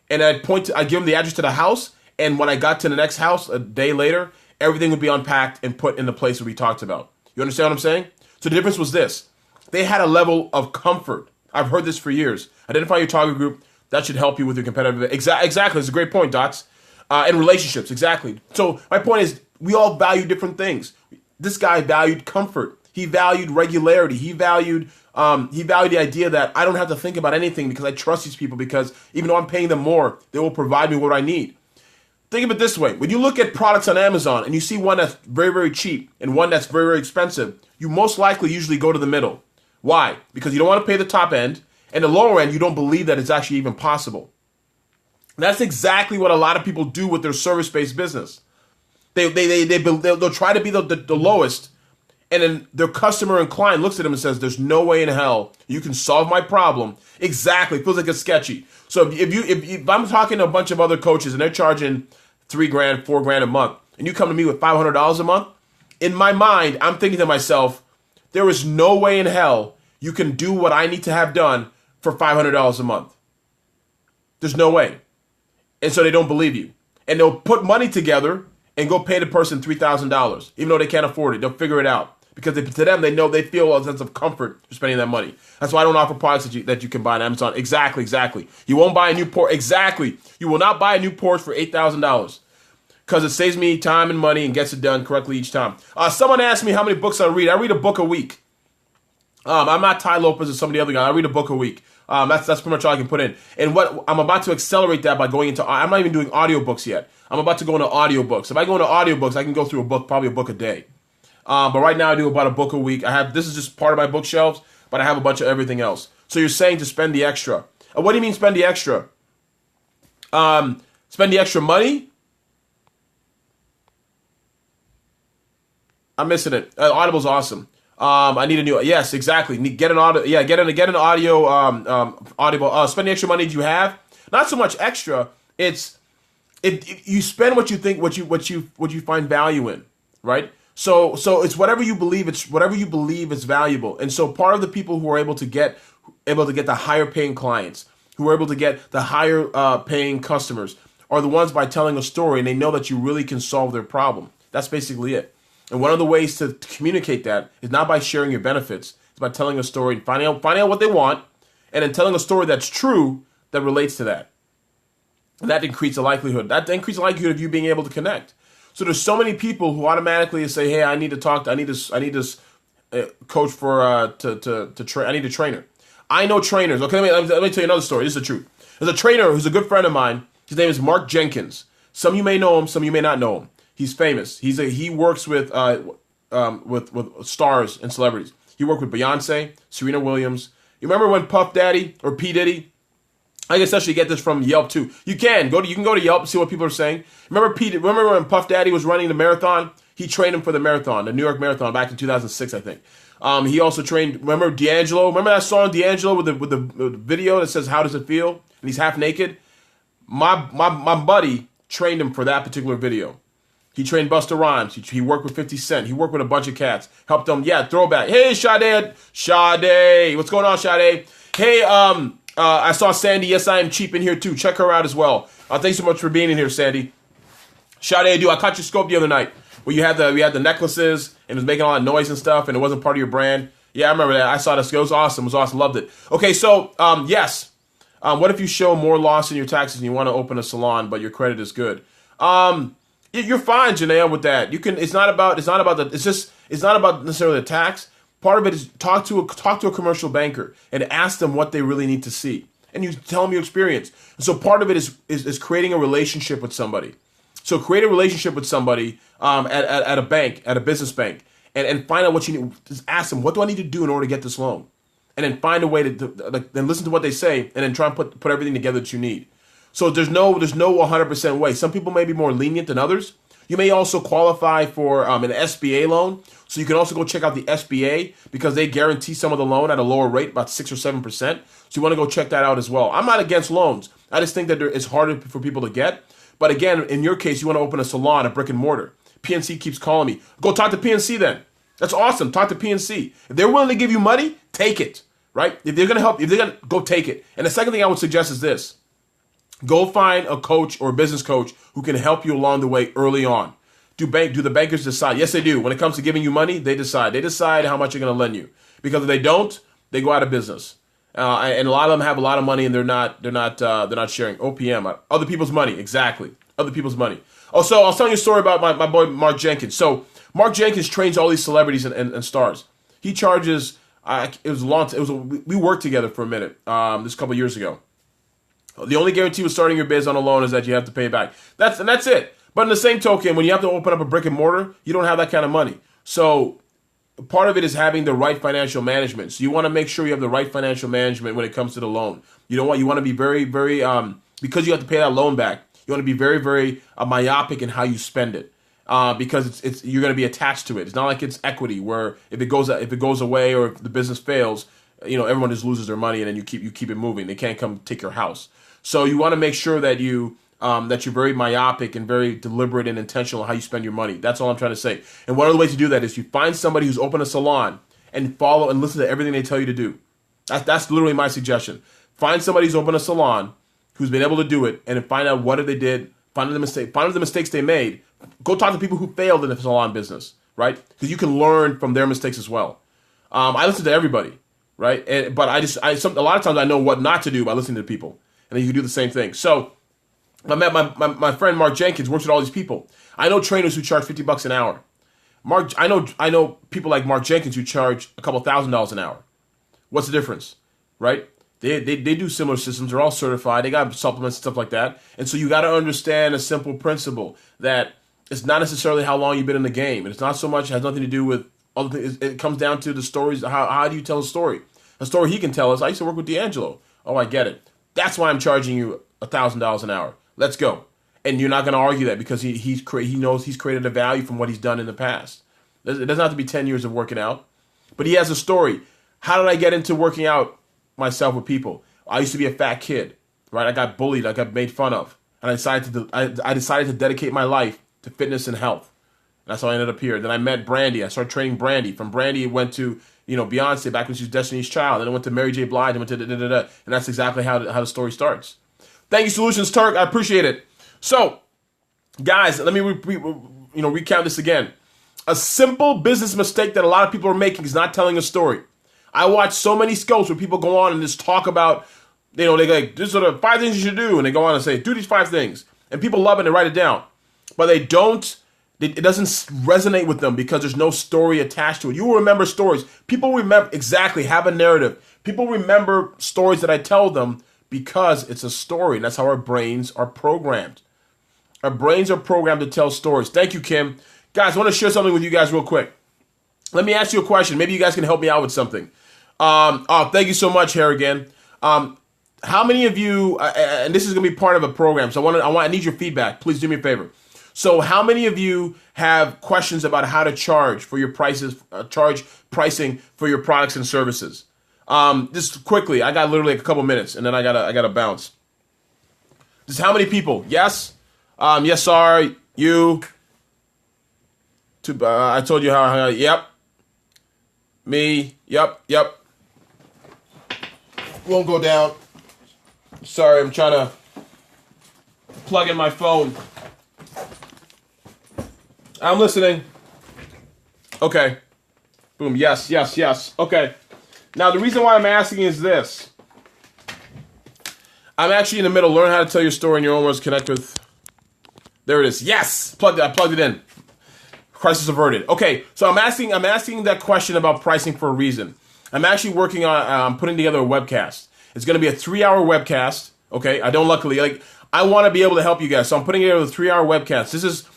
and I'd give them the address to the house. And when I got to the next house a day later, everything would be unpacked and put in the place that we talked about. You understand what I'm saying? So the difference was this. They had a level of comfort. I've heard this for years. Identify your target group. That should help you with your competitive. Exactly. It's a great point, Dots. And relationships. Exactly. So my point is, we all value different things. This guy valued comfort. He valued regularity. He valued the idea that I don't have to think about anything because I trust these people, because even though I'm paying them more, they will provide me what I need. Think of it this way. When you look at products on Amazon and you see one that's very, very cheap and one that's very, very expensive, you most likely usually go to the middle. Why? Because you don't want to pay the top end, and the lower end, you don't believe that it's actually even possible. That's exactly what a lot of people do with their service-based business. They'll try to be the lowest, and then their customer and client looks at them and says, there's no way in hell you can solve my problem. Exactly. It feels like it's sketchy. So if I'm talking to a bunch of other coaches and they're charging $3,000, $4,000 a month, and you come to me with $500 a month, in my mind, I'm thinking to myself, there is no way in hell you can do what I need to have done for $500 a month. There's no way. And so they don't believe you. And they'll put money together and go pay the person $3,000, even though they can't afford it. They'll figure it out. Because to them, they feel a sense of comfort for spending that money. That's why I don't offer products that you can buy on Amazon. Exactly. You won't buy a new Porsche. Exactly. You will not buy a new Porsche for $8,000. Because it saves me time and money and gets it done correctly each time. Someone asked me how many books I read. I read a book a week. I'm not Ty Lopez or some of the other guys. I read a book a week. That's pretty much all I can put in. And what I'm about to accelerate that by going into, I'm not even doing audiobooks yet. I'm about to go into audiobooks. If I go into audiobooks, I can go through probably a book a day. But right now I do about a book a week. This is just part of my bookshelves, but I have a bunch of everything else. So you're saying to spend the extra. What do you mean spend the extra? Spend the extra money? I'm missing it. Audible's awesome. I need a new. Yes, exactly. Get an audio. Yeah, get an audio. Audible. Spend the extra money you have. Not so much extra. It's you spend what you think, what you find value in, right? So it's whatever you believe. It's whatever you believe is valuable. And so part of the people who are able to get the higher paying clients, who are able to get the higher paying customers, are the ones by telling a story, and they know that you really can solve their problem. That's basically it. And one of the ways to communicate that is not by sharing your benefits. It's by telling a story and finding out what they want, and then telling a story that's true that relates to that. And that increases the likelihood. That increases the likelihood of you being able to connect. So there's so many people who automatically say, "Hey, I need this coach for to train. I need a trainer." I know trainers. Okay, let me tell you another story. This is the truth. There's a trainer who's a good friend of mine. His name is Mark Jenkins. Some of you may know him. Some of you may not know him. He's famous. He works with stars and celebrities. He worked with Beyonce, Serena Williams. You remember when Puff Daddy or P Diddy? I guess actually get this from Yelp too. You can go to Yelp and see what people are saying. Remember when Puff Daddy was running the marathon? He trained him for the marathon, the New York Marathon, back in 2006, I think. He also trained. Remember D'Angelo? Remember that song D'Angelo with the video that says "How does it feel?" and he's half naked. My buddy trained him for that particular video. He trained Busta Rhymes. He worked with 50 Cent. He worked with a bunch of cats. Helped them. Yeah, throwback. Hey, Sade. What's going on, Sade? Hey, I saw Sandy. Yes, I am cheap in here too. Check her out as well. Thanks so much for being in here, Sandy. Sade, I caught your scope the other night where you had the necklaces and it was making a lot of noise and stuff, and it wasn't part of your brand. Yeah, I remember that. I saw this. It was awesome. Loved it. Okay, so yes. What if you show more loss in your taxes and you want to open a salon, but your credit is good? You're fine, Janaea, with that. You can. It's not about necessarily the tax. Part of it is talk to a commercial banker and ask them what they really need to see, and you tell them your experience. And so part of it is creating a relationship with somebody. So create a relationship with somebody at a bank, at a business bank, and find out what you need. Just ask them, what do I need to do in order to get this loan? And then find a way to then listen to what they say, and then try and put everything together that you need. So there's no 100% way. Some people may be more lenient than others. You may also qualify for an SBA loan. So you can also go check out the SBA because they guarantee some of the loan at a lower rate, about 6 or 7%. So you want to go check that out as well. I'm not against loans. I just think that it's harder for people to get. But again, in your case, you want to open a salon, a brick and mortar. PNC keeps calling me. Go talk to PNC then. That's awesome. Talk to PNC. If they're willing to give you money, take it. Right? If they're going to help, if they're going to go take it. And the second thing I would suggest is this. Go find a coach or a business coach who can help you along the way early on. Do the bankers decide? Yes, they do. When it comes to giving you money, they decide. They decide how much they're going to lend you. Because if they don't, they go out of business. And a lot of them have a lot of money and they're not sharing OPM, other people's money. Exactly, other people's money. Oh, so I was telling you a story about my boy Mark Jenkins. So Mark Jenkins trains all these celebrities and stars. He charges. We worked together for a minute. This couple years ago. The only guarantee with starting your biz on a loan is that you have to pay it back. That's it. But in the same token, when you have to open up a brick and mortar, you don't have that kind of money. So part of it is having the right financial management. So you want to make sure you have the right financial management when it comes to the loan. You want to be very, very because you have to pay that loan back. You want to be very, very myopic in how you spend it. Because it's you're going to be attached to it. It's not like it's equity where if it goes away or if the business fails, everyone just loses their money and then you keep it moving. They can't come take your house. So you want to make sure that you're very myopic and very deliberate and intentional in how you spend your money. That's all I'm trying to say. And one of the ways to do that is you find somebody who's opened a salon and follow and listen to everything they tell you to do. That's literally my suggestion. Find somebody who's opened a salon who's been able to do it and find out what they did. Find the mistakes they made. Go talk to people who failed in the salon business, right? Because you can learn from their mistakes as well. I listen to everybody, right? But a lot of times I know what not to do by listening to people, and then you can do the same thing. So I met my friend Mark Jenkins works with all these people. I know trainers who charge $50 an hour. I know people like Mark Jenkins who charge a couple $1,000s an hour. What's the difference, right? They do similar systems. They're all certified. They got supplements and stuff like that. And so you got to understand a simple principle that it's not necessarily how long you've been in the game. And it's not so much, it has nothing to do with other things. It comes down to the stories. How do you tell a story? A story he can tell us. I used to work with D'Angelo. Oh, I get it. That's why I'm charging you $1,000 an hour. Let's go. And you're not going to argue that because he knows he's created a value from what he's done in the past. It doesn't have to be 10 years of working out. But he has a story. How did I get into working out myself with people? I used to be a fat kid, right? I got bullied. I got made fun of. And I decided to dedicate my life to fitness and health. And that's how I ended up here. Then I met Brandy. I started training Brandy. From Brandy, it went to, Beyonce back when she was Destiny's Child. Then it went to Mary J. Blige. And went to da-da-da-da. And that's exactly how the story starts. Thank you, Solutions Turk. I appreciate it. So, guys, let me recount this again. A simple business mistake that a lot of people are making is not telling a story. I watch so many scopes where people go on and just talk about, they go like, these are the 5 things you should do. And they go on and say, do these 5 things. And people love it and write it down. But they don't, it doesn't resonate with them because there's no story attached to it. You will remember stories. People remember, exactly, have a narrative. People remember stories that I tell them because it's a story. And that's how our brains are programmed. Our brains are programmed to tell stories. Thank you, Kim. Guys, I want to share something with you guys real quick. Let me ask you a question. Maybe you guys can help me out with something. Thank you so much, Harrigan. How many of you, and this is going to be part of a program, so I need your feedback. Please do me a favor. So how many of you have questions about how to charge for your prices, pricing for your products and services? Just quickly, I got literally a couple minutes, and then I gotta bounce. Just how many people? Yes? Yes, sorry. You. I told you how, yep. Me, yep. Won't go down. Sorry, I'm trying to plug in my phone. I'm listening. Okay. Boom, yes. Okay. Now, the reason why I'm asking is this. I'm actually in the middle. Learn how to tell your story in your own words. Connect with. There it is. Yes! I plugged it in. Crisis averted. Okay, so I'm asking that question about pricing for a reason. I'm actually working on putting together a webcast. It's going to be a 3-hour webcast. Okay, I want to be able to help you guys, so I'm putting together a 3-hour webcast. This is,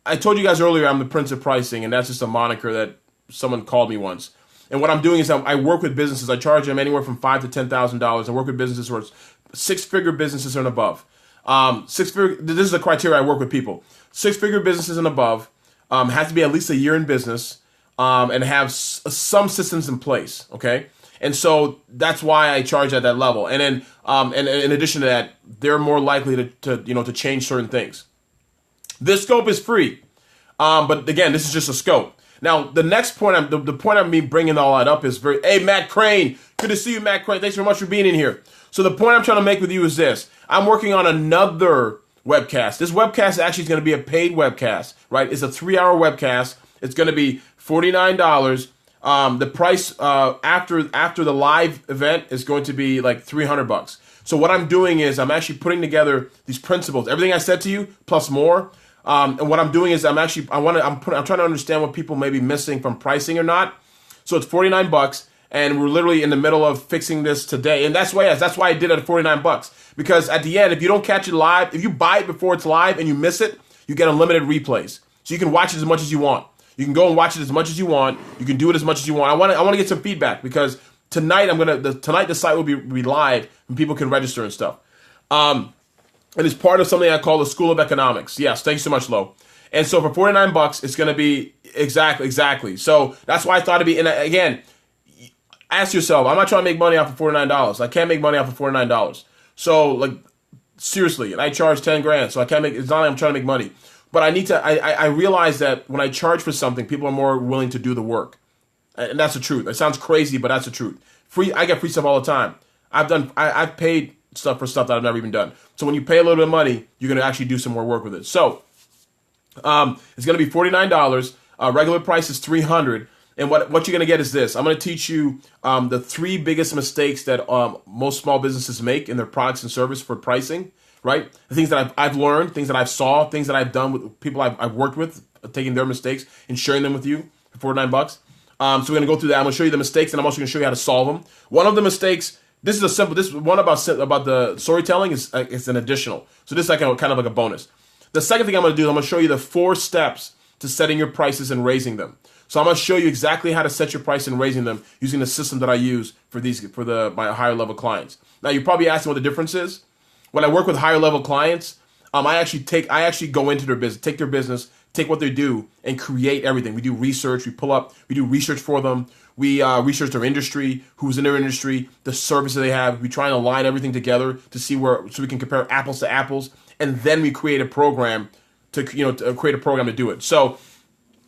I told you guys earlier, I'm the Prince of Pricing, and that's just a moniker that someone called me once. And what I'm doing is I work with businesses. I charge them anywhere from $5,000 to $10,000. I work with businesses who are 6-figure businesses and above. This is the criteria I work with people. 6-figure businesses and above. Has to be at least a year in business, and have some systems in place, okay? And so that's why I charge at that level. And then, and in addition to that, they're more likely to change certain things. This scope is free, but again, this is just a scope. Now, the next point, the point of me bringing all that up is hey, Matt Crane, good to see you, Matt Crane. Thanks very much for being in here. So the point I'm trying to make with you is this: I'm working on another webcast. This webcast actually is going to be a paid webcast, right? It's a 3-hour webcast. It's going to be $49. The price after the live event is going to be like $300. So what I'm doing is I'm actually putting together these principles, everything I said to you plus more. And what I'm doing is I'm trying to understand what people may be missing from pricing or not. So it's $49. And we're literally in the middle of fixing this today. And that's why I did it at $49. Because at the end, if you don't catch it live, if you buy it before it's live and you miss it, you get unlimited replays. So you can watch it as much as you want. You can go and watch it as much as you want. You can do it as much as you want. I want to get some feedback because tonight the site will be live and people can register and stuff. And it's part of something I call the School of Economics. Yes, thanks so much, Lo. And so for $49, it's going to be exactly. So that's why I thought it'd be. And again, ask yourself, I'm not trying to make money off of $49. I can't make money off of $49. So seriously, and I charge 10 grand. So it's not like I'm trying to make money, but I realize that when I charge for something, people are more willing to do the work. And that's the truth. It sounds crazy, but that's the truth. I get free stuff all the time. I've paid stuff for stuff that I've never even done. So when you pay a little bit of money, you're going to actually do some more work with it. So, it's going to be $49. Regular price is $300. And what you're going to get is this. I'm going to teach you the 3 biggest mistakes that most small businesses make in their products and service for pricing, right? The things that I've learned, things that I've saw, things that I've done with people I've worked with, taking their mistakes and sharing them with you for $49. So we're going to go through that. I'm going to show you the mistakes, and I'm also going to show you how to solve them. One of the mistakes, this is one about the storytelling is it's an additional. So this is kind of like a bonus. The second thing I'm going to do, I'm going to show you the 4 steps to setting your prices and raising them. So I'm going to show you exactly how to set your price and raising them using the system that I use for my higher level clients. Now you're probably asking what the difference is. When I work with higher level clients, I actually go into their business, take their business, take what they do and create everything. We do research, we do research for them. We research their industry, who's in their industry, the services they have. We try and align everything together to see so we can compare apples to apples, and then we create a program to do it. So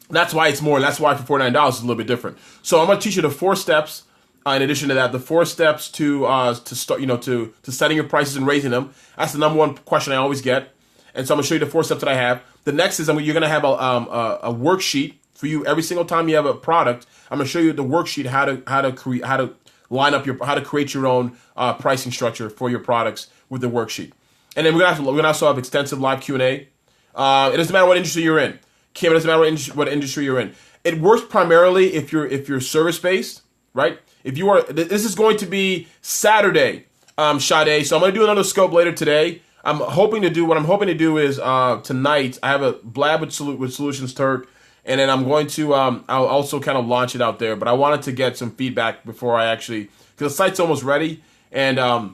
that's why it's more. That's why for $49 it's a little bit different. So I'm going to teach you the 4 steps. In addition to that, the 4 steps to start, to setting your prices and raising them. That's the number one question I always get. And so I'm going to show you the 4 steps that I have. The next is you're going to have a worksheet for you every single time you have a product. I'm going to show you the worksheet how to line up how to create your own pricing structure for your products with the worksheet. And then we're going to also have extensive live Q&A. It doesn't matter what industry you're in. Kim, it doesn't matter what industry you're in. It works primarily if you're service based, right? If you are, this is going to be Saturday, Sade. So I'm going to do another scope later today. What I'm hoping to do is tonight I have a blab with Solutions Turk, and then I'm going to I'll also kind of launch it out there. But I wanted to get some feedback before I because the site's almost ready, and I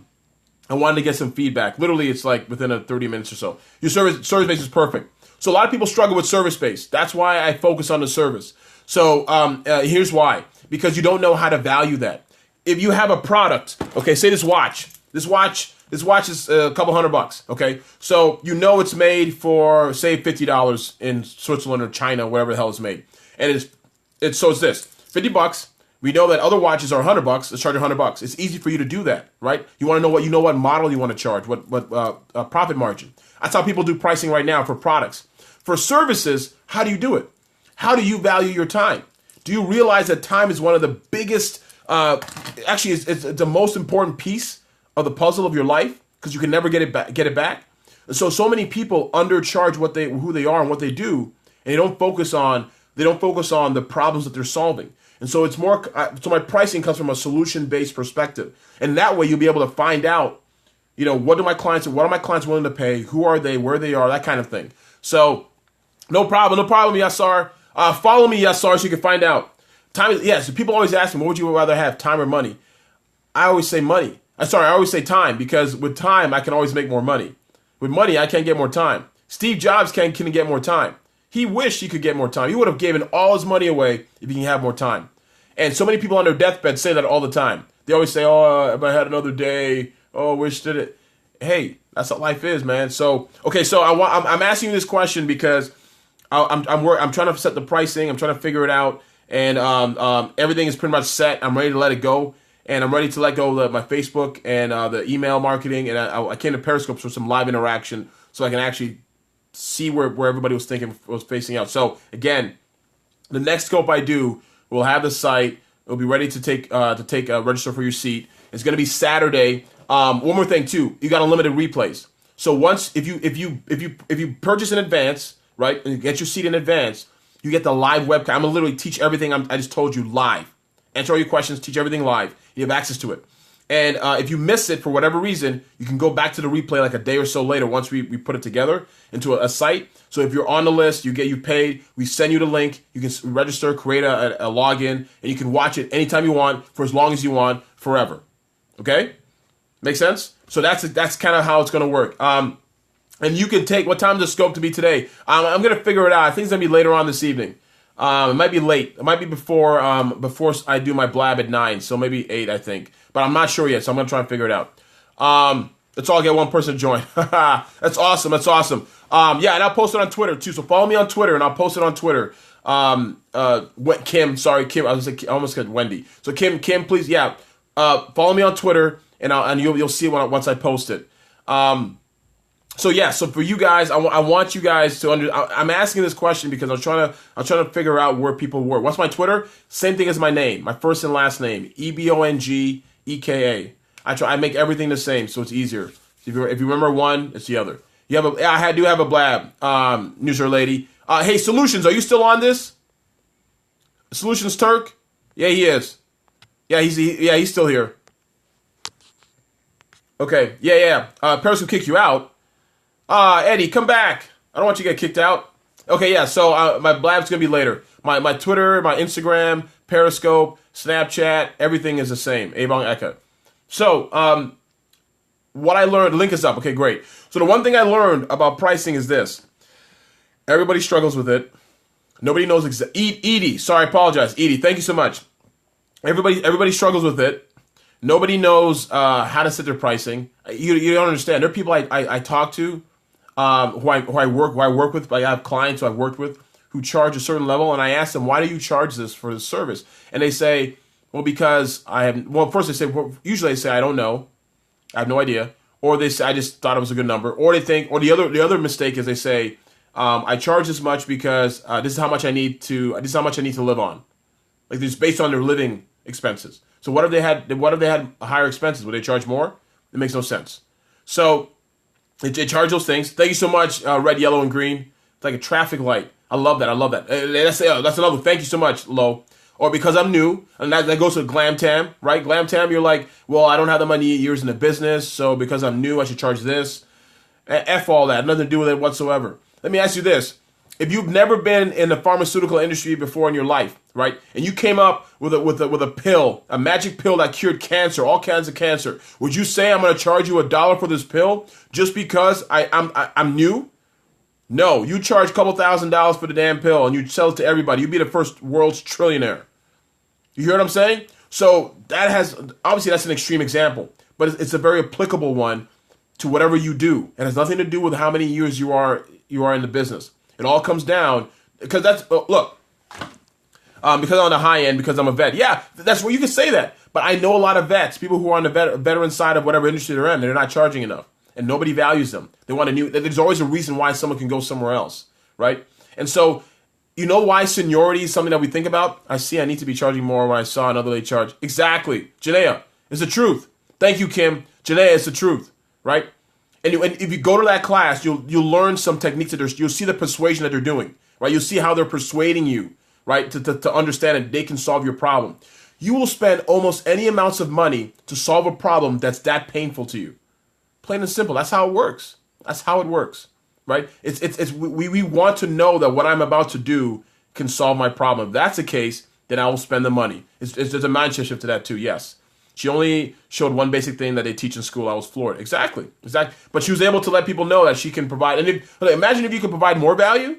wanted to get some feedback. Literally, it's like within 30 minutes or so. Your service base is perfect. So a lot of people struggle with service base. That's why I focus on the service. So here's why. Because you don't know how to value that. If you have a product, okay, say this watch is a couple $100, okay? So you know it's made for, say, $50 in Switzerland or China, wherever the hell it's made. And it's this, $50. We know that other watches are $100. Let's charge $100. It's easy for you to do that, right? You want to know what model you want to charge, what profit margin. That's how people do pricing right now for products. For services, how do you do it? How do you value your time? Do you realize that time is one of the biggest, it's the most important piece of the puzzle of your life, because you can never get it back. And so many people undercharge who they are and what they do, and they don't focus on the problems that they're solving. And so it's more. So my pricing comes from a solution-based perspective, and that way you'll be able to find out, what are my clients willing to pay, who are they, where they are, that kind of thing. So no problem, Yassar. Follow me, Yassar, so you can find out. So people always ask me, what would you rather have, time or money? I always say money. I always say time, because with time, I can always make more money. With money, I can't get more time. Steve Jobs can get more time. He wished he could get more time. He would have given all his money away if he can have more time. And so many people on their deathbed say that all the time. They always say, oh, if I had another day, oh, wish did it. Hey, that's what life is, man. So, okay, so I'm asking you this question because I'm trying to set the pricing. I'm trying to figure it out. And everything is pretty much set. I'm ready to let it go. And I'm ready to let go of my Facebook and the email marketing. And I came to Periscope for some live interaction so I can actually see where everybody was facing out. So, again, the next scope I do, we'll have the site. It'll be ready to take register for your seat. It's going to be Saturday. One more thing, too. You got unlimited replays. So if you purchase in advance, right, and you get your seat in advance, you get the live webcam. I'm going to literally teach everything I just told you live. Answer all your questions, teach everything live. You have access to it. And if you miss it for whatever reason, you can go back to the replay like a day or so later once we put it together into a site. So if you're on the list, you paid, we send you the link, you can register, create a login, and you can watch it anytime you want, for as long as you want, forever. Okay? Make sense? So that's kind of how it's going to work. And you can take, what time is the scope to be today? I'm going to figure it out. I think it's going to be later on this evening. It might be late. It might be before I do my blab at 9, so maybe 8, I think. But I'm not sure yet, so I'm going to try and figure it out. Let's all get one person to join. That's awesome. That's awesome. Yeah, and I'll post it on Twitter, too. So follow me on Twitter, and I'll post it on Twitter. Kim, I almost said Wendy. So Kim, please, yeah, follow me on Twitter, and you'll see it once I post it. So yeah, so for you guys, I want you guys to I'm asking this question because I'm trying to figure out where people work. What's my Twitter? Same thing as my name, my first and last name, EBONGEKA. I make everything the same, so it's easier. If you remember one, it's the other. I do have a blab, newser lady. Hey, Solutions, are you still on this? Solutions Turk? Yeah, he is. Yeah, he's still here. Okay, yeah. Paris will kick you out. Eddie, come back. I don't want you to get kicked out. Okay, yeah, so my blab's going to be later. My Twitter, my Instagram, Periscope, Snapchat, everything is the same. ebongeka. So, what I learned, link is up. Okay, great. So the one thing I learned about pricing is this. Everybody struggles with it. Nobody knows Edie, sorry, I apologize. Edie, thank you so much. Everybody struggles with it. Nobody knows how to set their pricing. You don't understand. There are people I talk to who I work with. I have clients who I've worked with who charge a certain level, and I ask them, why do you charge this for this service? And they say, well, because I have. Well, first they say, usually they say, I don't know, I have no idea, or they say, I just thought it was a good number, or they think, or the other mistake is they say, I charge this much because this is how much I need to live on, like this based on their living expenses. So what if they had higher expenses? Would they charge more? It makes no sense. So they charge those things. Thank you so much, red, yellow, and green. It's like a traffic light. I love that. That's another. Thank you so much, Lo. Or because I'm new, and that goes to Glam Tam, right? Glam Tam, you're like, well, I don't have that many years in the business, so because I'm new, I should charge this. F all that. Nothing to do with it whatsoever. Let me ask you this. If you've never been in the pharmaceutical industry before in your life, right, and you came up with a pill, a magic pill that cured cancer, all kinds of cancer, would you say I'm going to charge you $1 for this pill just because I'm new? No, you charge a couple $1,000s for the damn pill and you sell it to everybody. You'd be the first world's trillionaire. You hear what I'm saying? So obviously that's an extreme example, but it's a very applicable one to whatever you do. It has nothing to do with how many years you are in the business. It all comes down because because I'm on the high end, because I'm a vet. Yeah, that's where you can say that. But I know a lot of vets, people who are on the veteran side of whatever industry they're in, they're not charging enough. And nobody values them. They want there's always a reason why someone can go somewhere else, right? And so, you know why seniority is something that we think about? I need to be charging more when I saw another lady charge. Exactly. Janaea, it's the truth. Thank you, Kim. Janaea, it's the truth, right? And if you go to that class, you'll learn some techniques you'll see the persuasion that they're doing, right? You'll see how they're persuading you, right, to understand that they can solve your problem. You will spend almost any amounts of money to solve a problem that's that painful to you. Plain and simple. That's how it works. Right? We want to know that what I'm about to do can solve my problem. If that's the case, then I will spend the money. There's a mindset shift to that too. Yes. She only showed one basic thing that they teach in school. I was floored. Exactly. But she was able to let people know that she can provide. And imagine if you could provide more value.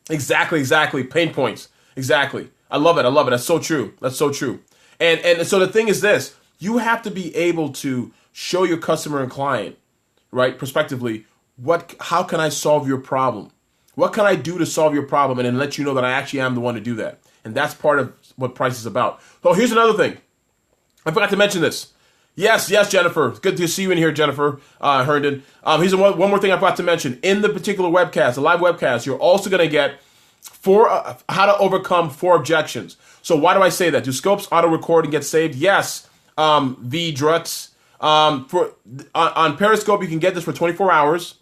Exactly. Pain points. Exactly. I love it. That's so true. And so the thing is this: you have to be able to show your customer and client, right, prospectively, how can I solve your problem? What can I do to solve your problem? And then let you know that I actually am the one to do that. And that's part of what price is about. So here's another thing. I forgot to mention this. Yes, Jennifer. Good to see you in here, Jennifer Herndon. Here's one more thing I forgot to mention. In the particular webcast, the live webcast, you're also going to get how to overcome 4 objections. So why do I say that? Do scopes auto record and get saved? Yes. V Drutz. On Periscope, you can get this for 24 hours,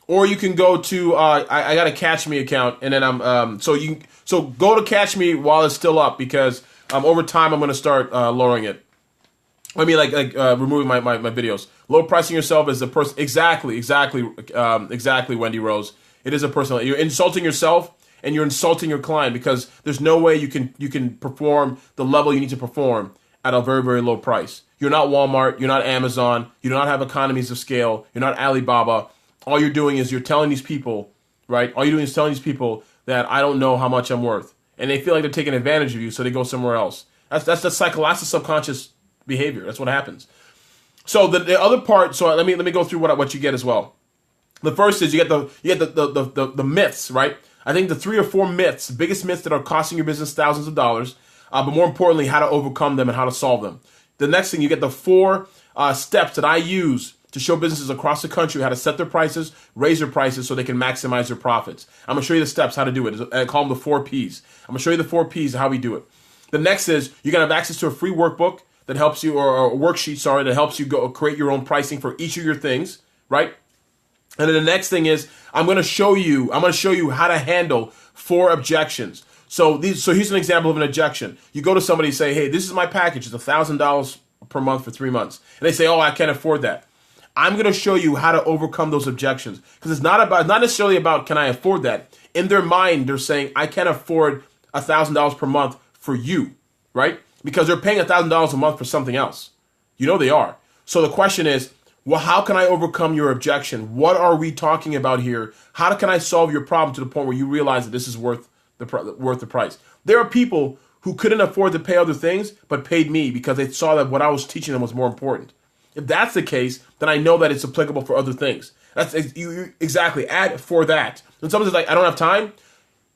or you can go to I got a Catch Me account, and then so go to Catch Me while it's still up, because over time I'm going to start lowering it. I mean, removing my videos. Low pricing yourself is a person. Exactly, Wendy Rose. It is a personal. You're insulting yourself and you're insulting your client, because there's no way you can perform the level you need to perform at a very, very low price. You're not Walmart. You're not Amazon. You do not have economies of scale. You're not Alibaba. All you're doing is you're telling these people, right? All you're doing is telling these people that I don't know how much I'm worth, and they feel like they're taking advantage of you, so they go somewhere else. That's the subconscious behavior. That's what happens. So the other part. So let me go through what you get as well. The first is you get the myths, right? I think the 3 or 4 myths, biggest myths that are costing your business thousands of dollars, but more importantly, how to overcome them and how to solve them. The next thing, you get the 4 steps that I use to show businesses across the country how to set their prices, raise their prices so they can maximize their profits. I'm going to show you the steps how to do it. I call them the 4 Ps. I'm going to show you the 4 Ps of how we do it. The next is you're going to have access to a free workbook that helps you, or a worksheet, that helps you go create your own pricing for each of your things, right? And then the next thing is I'm going to show you how to handle 4 objections. So here's an example of an objection. You go to somebody and say, hey, this is my package. It's $1,000 per month for 3 months. And they say, oh, I can't afford that. I'm going to show you how to overcome those objections, because it's not necessarily about can I afford that. In their mind, they're saying I can't afford $1,000 per month for you, right? Because they're paying $1,000 a month for something else. You know they are. So the question is, Well, how can I overcome your objection? What are we talking about here? How can I solve your problem to the point where you realize that this is worth the price? There are people who couldn't afford to pay other things, but paid me because they saw that what I was teaching them was more important. If that's the case, then I know that it's applicable for other things. That's exactly. Add for that. When someone says like, I don't have time,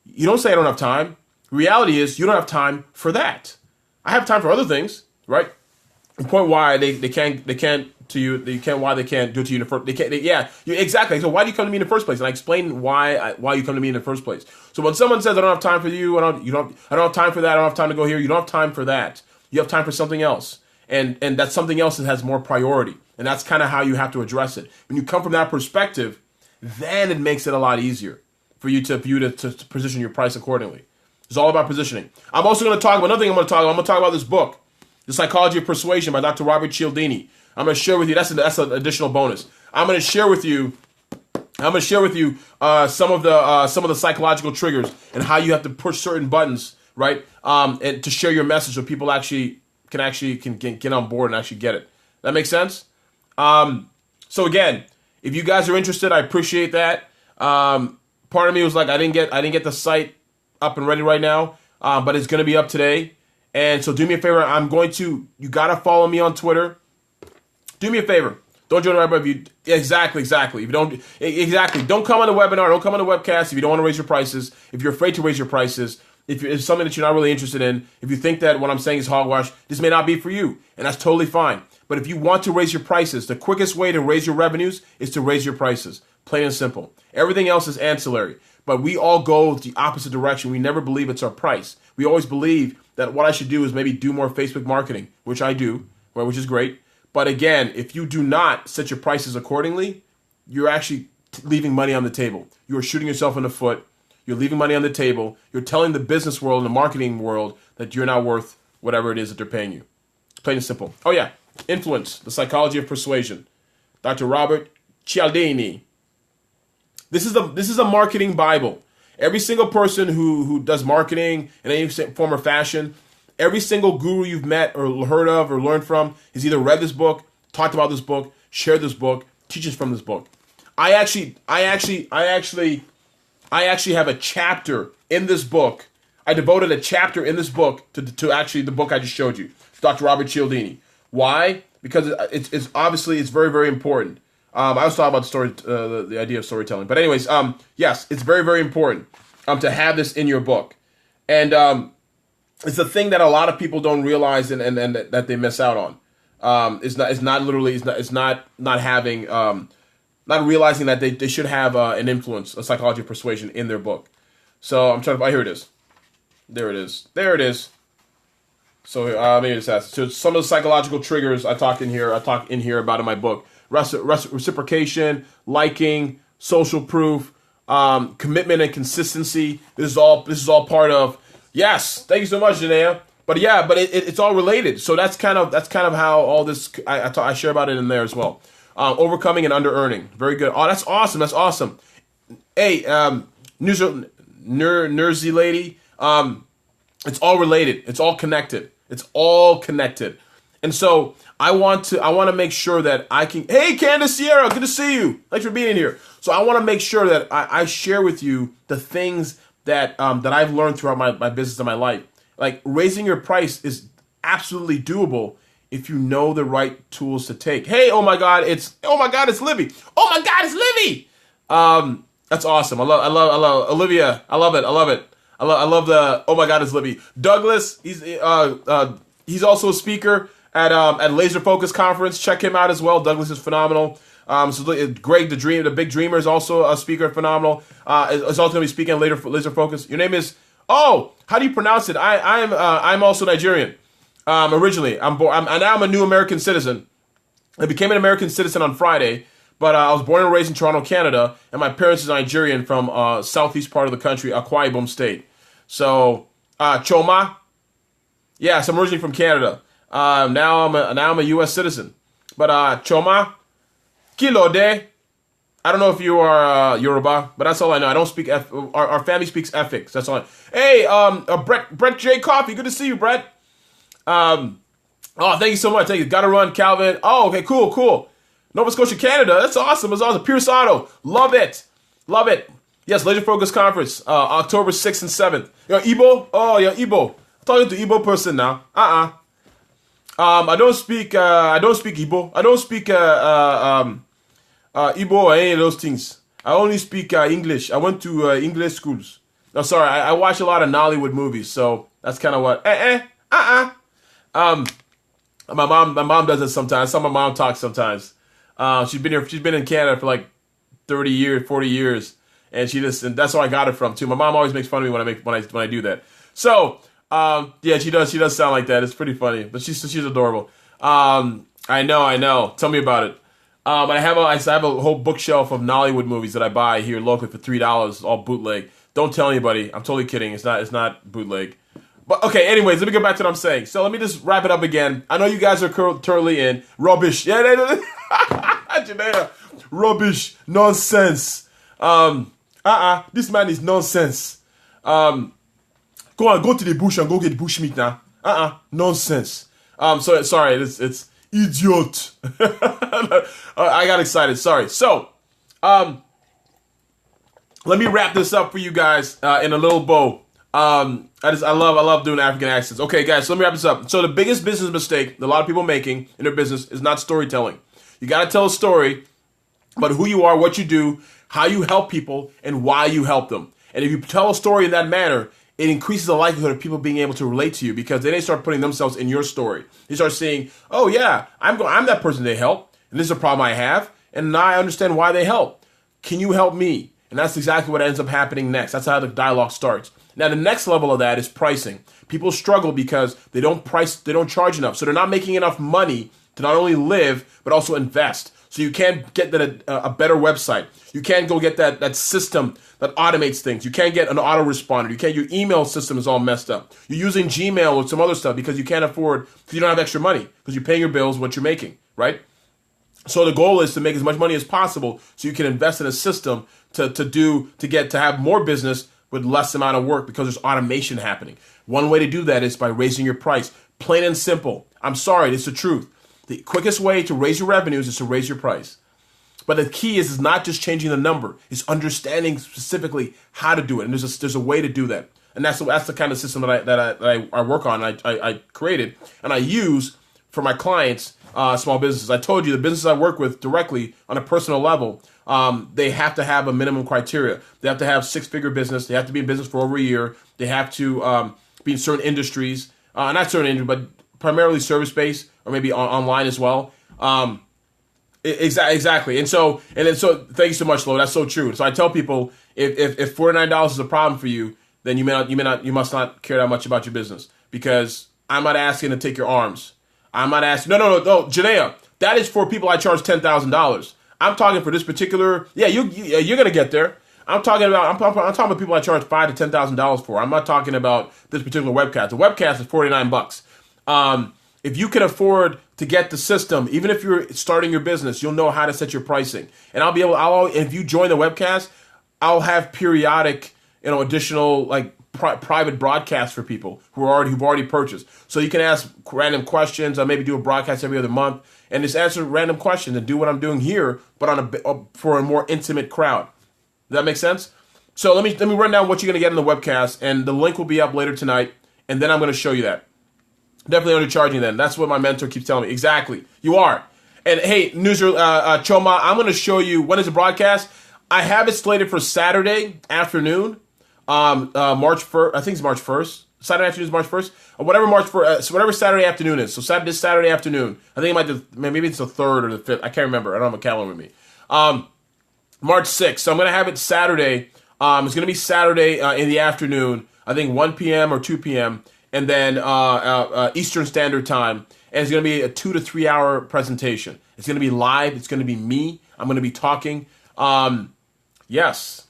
you don't say I don't have time. Reality is you don't have time for that. I have time for other things, right? The point why they can't to you, they can't do it to you in the first. Exactly. So why do you come to me in the first place? And I explain why you come to me in the first place. So when someone says I don't have time for you, I don't have time for that, I don't have time to go here, you don't have time for that. You have time for something else, and that something else that has more priority, and that's kind of how you have to address it. When you come from that perspective, then it makes it a lot easier for you to position your price accordingly. It's all about positioning. I'm also going to talk about another thing. I'm going to talk about this book, The Psychology of Persuasion by Dr. Robert Cialdini. I'm going to share with you. That's an additional bonus. I'm going to share with you some of the psychological triggers and how you have to push certain buttons, right? And to share your message so people can get on board and actually get it. That makes sense? So again, if you guys are interested, I appreciate that. Part of me was like, I didn't get the site up and ready right now, but it's going to be up today. And so do me a favor. You got to follow me on Twitter. Do me a favor. Don't join the webinar. Exactly. If you don't come on the webinar. Don't come on the webcast if you don't want to raise your prices. If you're afraid to raise your prices, if it's something that you're not really interested in, if you think that what I'm saying is hogwash, this may not be for you, and that's totally fine. But if you want to raise your prices, the quickest way to raise your revenues is to raise your prices. Plain and simple. Everything else is ancillary. But we all go the opposite direction. We never believe it's our price. We always believe that what I should do is maybe do more Facebook marketing, which I do, which is great. But again, if you do not set your prices accordingly, you're actually leaving money on the table. You are shooting yourself in the foot. You're leaving money on the table. You're telling the business world and the marketing world that you're not worth whatever it is that they're paying you. Plain and simple. Oh yeah, Influence, The Psychology of Persuasion. Dr. Robert Cialdini. This is a marketing Bible. Every single person who does marketing in any form or fashion, every single guru you've met or heard of or learned from has either read this book, talked about this book, shared this book, teaches from this book. I actually have a chapter in this book. I devoted a chapter in this book to actually the book I just showed you, Dr. Robert Cialdini. Why? Because it's obviously very, very important. I was talking about the idea of storytelling, but anyways, yes, it's very, very important to have this in your book, and it's the thing that a lot of people don't realize and that they miss out on. Not realizing that they should have an influence, a psychology of persuasion in their book. So I'm trying to. Here it is. There it is. So maybe just ask. So some of the psychological triggers I talk in here about in my book: reciprocation, liking, social proof, commitment and consistency. This is all part of. Yes, thank you so much, Janaea. But it's all related. So that's kind of how all this I share about it in there as well. Overcoming and under earning. Very good. Oh, that's awesome. Hey, Nersy lady. It's all related. It's all connected. And so I want to make sure that I can. Hey, Candace Sierra, good to see you. Thanks for being here. So I want to make sure that I share with you the things that I've learned throughout my business and my life. Like raising your price is absolutely doable if you know the right tools to take. Hey, oh my God, it's Libby. Oh my God, it's Libby. That's awesome. I love Olivia. I love it. I love the oh my God, it's Libby. Douglas, he's also a speaker at Laser Focus Conference. Check him out as well. Douglas is phenomenal. So Greg, the big dreamer, is also a speaker, phenomenal. Is also going to be speaking at Laser Focus. Your name is how do you pronounce it? I'm also Nigerian. Originally, now I'm a new American citizen. I became an American citizen on Friday, but I was born and raised in Toronto, Canada, and my parents are Nigerian from southeast part of the country, Akwa Ibom State. So Choma, yes, I'm originally from Canada. Now I'm a U.S. citizen, but Choma. Kilode. I don't know if you are Yoruba, but that's all I know. I don't speak our family speaks Efik. That's all I know. Hey, Brett J. Coffee. Good to see you, Brett. Thank you so much. Thank you. Gotta run, Calvin. Oh, okay, cool. Nova Scotia, Canada. That's awesome. That's awesome. Pierce Auto. Love it. Love it. Yes, Laser Focus Conference, October 6th and 7th. Yo, Igbo? Oh, yeah, Igbo. I'm talking to Igbo person now. I don't speak Igbo. I don't speak Igbo or any of those things. I only speak English. I went to English schools. No, sorry, I watch a lot of Nollywood movies, so that's kind of what. My mom does it sometimes. Some of my mom talks sometimes. She's been in Canada for like 30 years, 40 years, and and that's where I got it from too. My mom always makes fun of me when I do that. So yeah, she does sound like that. It's pretty funny, but she's adorable. I know. Tell me about it. But I have a whole bookshelf of Nollywood movies that I buy here locally for $3, all bootleg. Don't tell anybody. I'm totally kidding. It's not bootleg. But okay, anyways, let me go back to what I'm saying. So let me just wrap it up again. I know you guys are totally in. Rubbish. Yeah, Janea. Rubbish. Nonsense. This man is nonsense. Go to the bush and go get bushmeat now. Nonsense. So sorry, it's idiot. I got excited. Sorry. So, let me wrap this up for you guys in a little bow. I love doing African accents. Okay, guys, so let me wrap this up. So the biggest business mistake that a lot of people are making in their business is not storytelling. You got to tell a story about who you are, what you do, how you help people, and why you help them. And if you tell a story in that manner, it increases the likelihood of people being able to relate to you, because then they start putting themselves in your story. They start saying, oh yeah, I'm that person they help, and this is a problem I have, and now I understand why they help. Can you help me? And that's exactly what ends up happening next. That's how the dialogue starts. Now, the next level of that is pricing. People struggle because they don't charge enough. So they're not making enough money to not only live, but also invest. So you can't get a better website. You can't go get that system that automates things. You can't get an autoresponder. Your email system is all messed up. You're using Gmail or some other stuff because you can't afford, because you don't have extra money, because you're paying your bills, what you're making, right? So the goal is to make as much money as possible so you can invest in a system to have more business with less amount of work, because there's automation happening. One way to do that is by raising your price. Plain and simple. I'm sorry, it's the truth. The quickest way to raise your revenues is to raise your price. But the key is not just changing the number. It's understanding specifically how to do it. And there's a way to do that. And that's the kind of system that I work on, I created, and I use for my clients, small businesses. I told you the businesses I work with directly on a personal level, they have to have a minimum criteria. They have to have six-figure business. They have to be in business for over a year. They have to be in certain industries, not certain industries, but primarily service-based, or maybe online as well. Exactly. And so thank you so much, Lo. That's so true. So I tell people, if $49 is a problem for you, then you must not care that much about your business, because I'm not asking to take your arms. I'm not asking. No, Janea, that is for people I charge $10,000. I'm talking for this particular. Yeah, you're gonna get there. I'm talking about people I charge $5,000 to $10,000 for. I'm not talking about this particular webcast. The webcast is $49. If you can afford to get the system, even if you're starting your business, you'll know how to set your pricing. And if you join the webcast, I'll have periodic, additional private broadcasts for people who've already purchased. So you can ask random questions. I maybe do a broadcast every other month and just answer random questions and do what I'm doing here, but for a more intimate crowd. Does that make sense? So let me run down what you're going to get in the webcast, and the link will be up later tonight, and then I'm going to show you that. Definitely undercharging then. That's what my mentor keeps telling me. Exactly. You are. And hey, Newser Choma, I'm going to show you when is the broadcast. I have it slated for Saturday afternoon, March 1st. I think it's March 1st. Saturday afternoon is March 1st. Or whatever March 1st, so whatever Saturday afternoon is. So this Saturday afternoon. I think maybe it's the 3rd or the 5th. I can't remember. I don't have a calendar with me. March 6th. So I'm going to have it Saturday. It's going to be Saturday in the afternoon. I think 1 p.m. or 2 p.m. And then Eastern Standard Time. And it's going to be a 2 to 3 hour presentation. It's going to be live. It's going to be me. I'm going to be talking. Yes.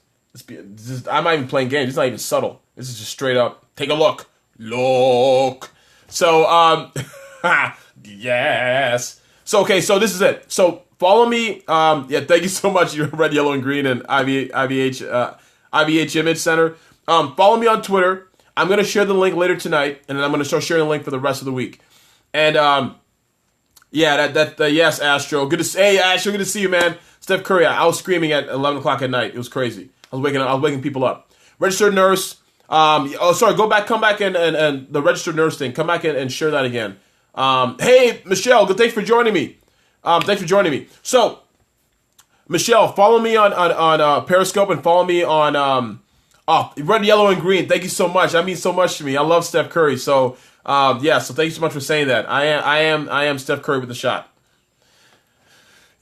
I'm not even playing games. It's not even subtle. This is just straight up. Take a look. Look. So, yes. So, okay. So this is it. So follow me. Thank you so much. You're Red, Yellow, and Green and IVH Image Center. Follow me on Twitter. I'm going to share the link later tonight, and then I'm going to start sharing the link for the rest of the week. And Yeah, yes, Astro. Good to see. Hey, Astro, good to see you, man. Steph Curry. I was screaming at 11 o'clock at night. It was crazy. I was waking people up. Registered nurse. Sorry. Come back and the registered nurse thing. Come back and share that again. Hey, Michelle. Good. Thanks for joining me. So, Michelle, follow me on Periscope and follow me on red, yellow, and green. Thank you so much. That means so much to me. I love Steph Curry. So so thank you so much for saying that. I am Steph Curry with the shot.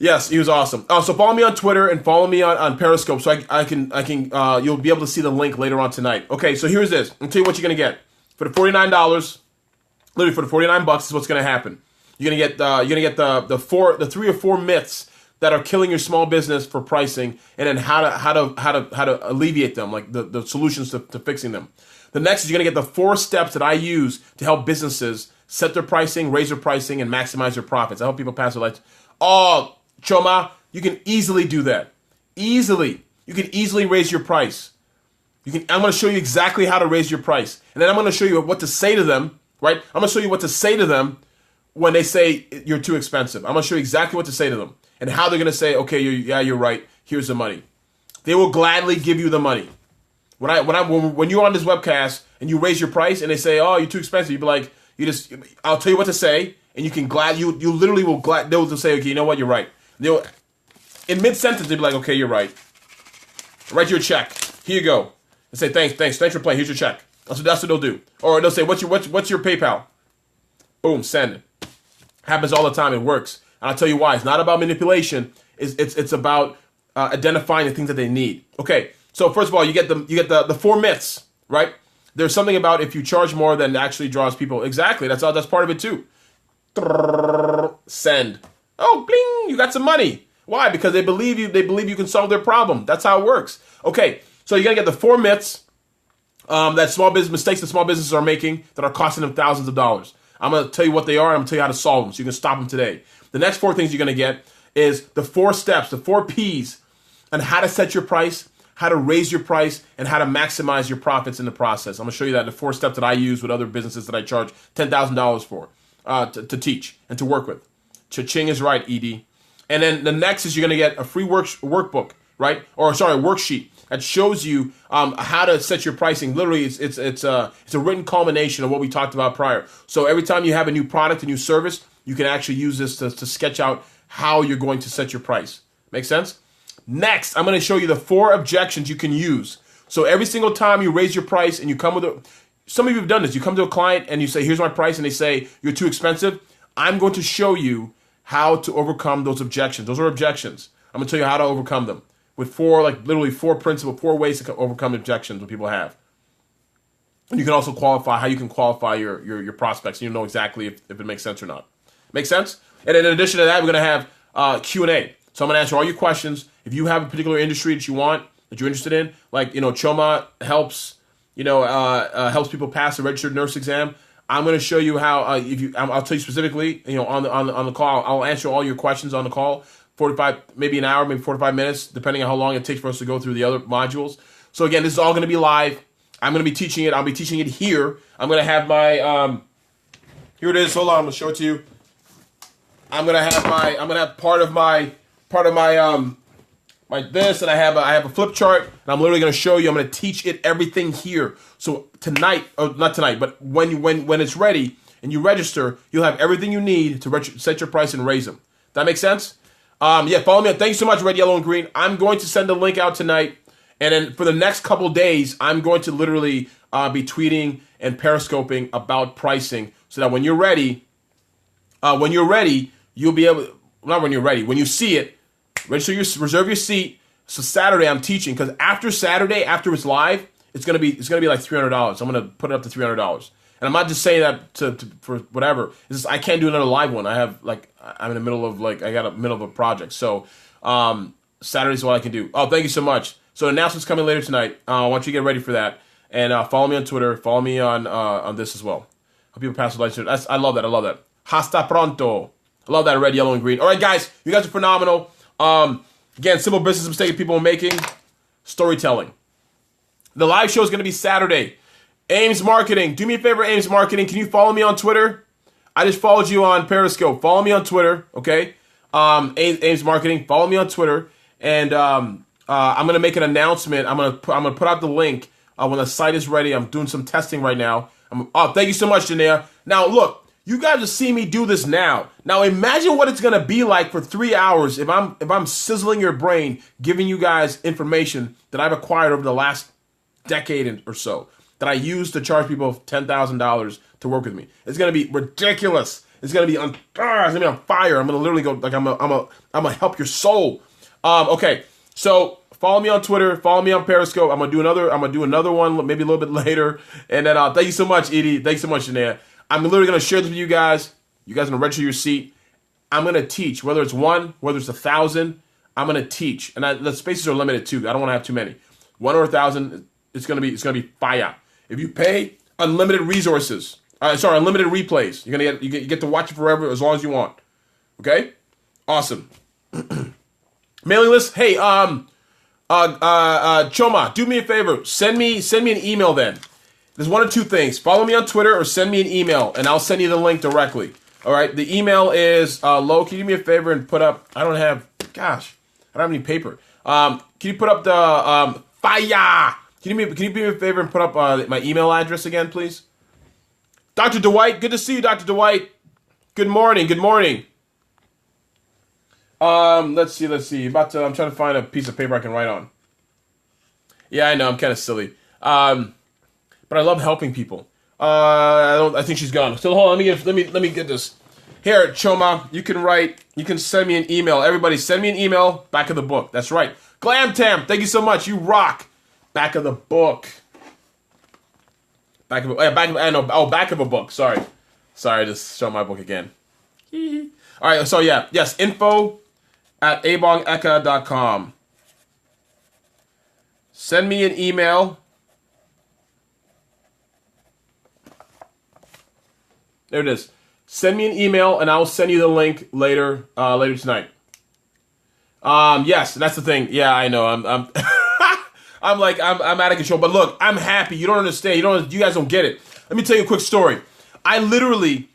Yes, he was awesome. So follow me on Twitter and follow me on Periscope so I can you'll be able to see the link later on tonight. Okay, so here's this. I'll tell you what you're gonna get for the $49. Literally for the $49 is what's gonna happen. You're gonna get the 3 or 4 myths that are killing your small business for pricing, and then how to alleviate them, like the solutions to fixing them. The next is you're gonna get the 4 steps that I use to help businesses set their pricing, raise their pricing, and maximize their profits. I help people pass their life. Oh, Choma, you can easily do that. Easily. You can easily raise your price. I'm going to show you exactly how to raise your price. And then I'm going to show you what to say to them, right? I'm going to show you what to say to them when they say you're too expensive. I'm going to show you exactly what to say to them and how they're going to say, okay, you're right. Here's the money. They will gladly give you the money. When you're on this webcast and you raise your price and they say, oh, you're too expensive, you'll be like, I'll tell you what to say, and you literally will they'll say, okay, you know what, you're right. They'll, in mid-sentence, they'll be like, okay, you're right. Write you a check. Here you go. And say, thanks for playing. Here's your check. That's what they'll do. Or they'll say, what's your PayPal? Boom, send. Happens all the time. It works. And I'll tell you why. It's not about manipulation. It's about identifying the things that they need. Okay. So first of all, you get the 4 myths, right? There's something about if you charge more than actually draws people. Exactly. That's part of it too. Send. Oh, bling! You got some money. Why? Because they believe you. They believe you can solve their problem. That's how it works. Okay, so you're gonna get the 4 myths that small business mistakes that small businesses are making that are costing them thousands of dollars. I'm gonna tell you what they are. And I'm gonna tell you how to solve them, so you can stop them today. The next 4 things you're gonna get is the 4 steps, the 4 P's, on how to set your price, how to raise your price, and how to maximize your profits in the process. I'm gonna show you that the 4 steps that I use with other businesses that I charge $10,000 for to teach and to work with. Cha-ching is right, Edie. And then the next is you're going to get a free workbook, right? Or sorry, a worksheet that shows you how to set your pricing. Literally, it's a written culmination of what we talked about prior. So every time you have a new product, a new service, you can actually use this to sketch out how you're going to set your price. Make sense? Next, I'm going to show you the 4 objections you can use. So every single time you raise your price and you come with some of you have done this. You come to a client and you say, here's my price, and they say, you're too expensive. I'm going to show you how to overcome those objections. Those are objections. I'm going to tell you how to overcome them with 4 ways to overcome objections that people have. And you can also qualify how you can qualify your prospects. You know exactly if it makes sense or not. Make sense? And in addition to that, we're going to have Q&A. So I'm going to answer all your questions. If you have a particular industry that you're interested in, like, Choma helps, helps people pass the registered nurse exam. I'm going to show you how. I'll tell you specifically. On the call, I'll answer all your questions on the call. 45, maybe an hour, maybe 45 minutes, depending on how long it takes for us to go through the other modules. So again, this is all going to be live. I'm going to be teaching it. I'll be teaching it here. I'm going to have my. Here it is. Hold on. I'm going to show it to you. I'm going to have part of my this, and I have a flip chart, and I'm literally going to show you. I'm going to teach it everything here. So tonight, not tonight, but when it's ready and you register, you'll have everything you need to set your price and raise them. That make sense? Follow me. Thanks so much, Red, Yellow, and Green. I'm going to send the link out tonight, and then for the next couple days, I'm going to literally be tweeting and periscoping about pricing, so that when you're ready, you'll be able. Not when you're ready. When you see it. Reserve your seat. So Saturday I'm teaching, because after Saturday, after it's live, it's gonna be like $300. I'm gonna put it up to $300, and I'm not just saying that for whatever. It's just, I can't do another live one. I'm in the middle of a project. So Saturday's what I can do. Oh, thank you so much. So announcement's coming later tonight. I want you to get ready for that, and follow me on Twitter. Follow me on this as well. Hope people pass the light. I love that. Hasta pronto. I love that, Red, Yellow, and Green. All right, guys, you guys are phenomenal. Again, simple business mistake people are making. Storytelling. The live show is going to be Saturday. Ames Marketing. Do me a favor, Ames Marketing. Can you follow me on Twitter? I just followed you on Periscope. Follow me on Twitter, okay? Ames Marketing. Follow me on Twitter, and I'm gonna make an announcement. I'm gonna put out the link when the site is ready. I'm doing some testing right now. Thank you so much, Janaea. Now look, you guys just see me do this now. Now imagine what it's gonna be like for 3 hours if I'm sizzling your brain, giving you guys information that I've acquired over the last decade or so that I use to charge people $10,000 to work with me. It's gonna be ridiculous. It's gonna be on fire. I'm gonna literally go like I'm gonna help your soul. Okay, so follow me on Twitter. Follow me on Periscope. I'm gonna do another one maybe a little bit later. And then thank you so much, Edie. Thanks so much, Janaea. I'm literally gonna share this with you guys. You guys are gonna register your seat. I'm gonna teach, whether it's 1, whether it's 1,000. I'm gonna teach, and the spaces are limited too. I don't want to have too many. 1 or 1,000. It's gonna be fire. If you pay, unlimited resources. Unlimited replays. You get to watch it forever as long as you want. Okay? Awesome. Mailing list. Hey, Choma, do me a favor. Send me an email then. There's one of two things. Follow me on Twitter or send me an email, and I'll send you the link directly. All right? The email is, Lo, can you do me a favor and put up, I don't have any paper. Can you put up the, fire? Can you do me a favor and put up my email address again, please? Dr. Dwight, good to see you, Dr. Dwight. Good morning. Let's see. I'm trying to find a piece of paper I can write on. Yeah, I know, I'm kind of silly. But I love helping people. I think she's gone. So hold on, let me get this. Here, Choma, you can send me an email. Everybody, send me an email. Back of the book. That's right. Glam Tam, thank you so much. You rock. Back of the book. Back of a book. Sorry, just show my book again. All right, so yes, info@ebongeka.com. Send me an email. There it is. Send me an email, and I'll send you the link later tonight. Yes, that's the thing. Yeah, I know. I'm I'm out of control. But look, I'm happy. You don't understand. You guys don't get it. Let me tell you a quick story. I literally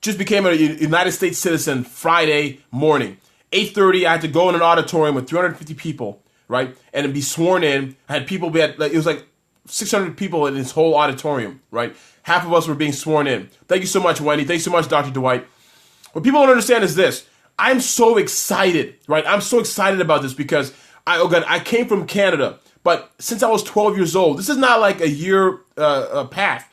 just became a United States citizen Friday morning. 8:30, I had to go in an auditorium with 350 people, right? And be sworn in. I had people, it was like 600 people in this whole auditorium, right? Half of us were being sworn in. Thank you so much, Wendy. Thanks so much, Dr. Dwight. What people don't understand is this. I'm so excited, right? I'm so excited about this because I came from Canada, but since I was 12 years old, this is not like a year path.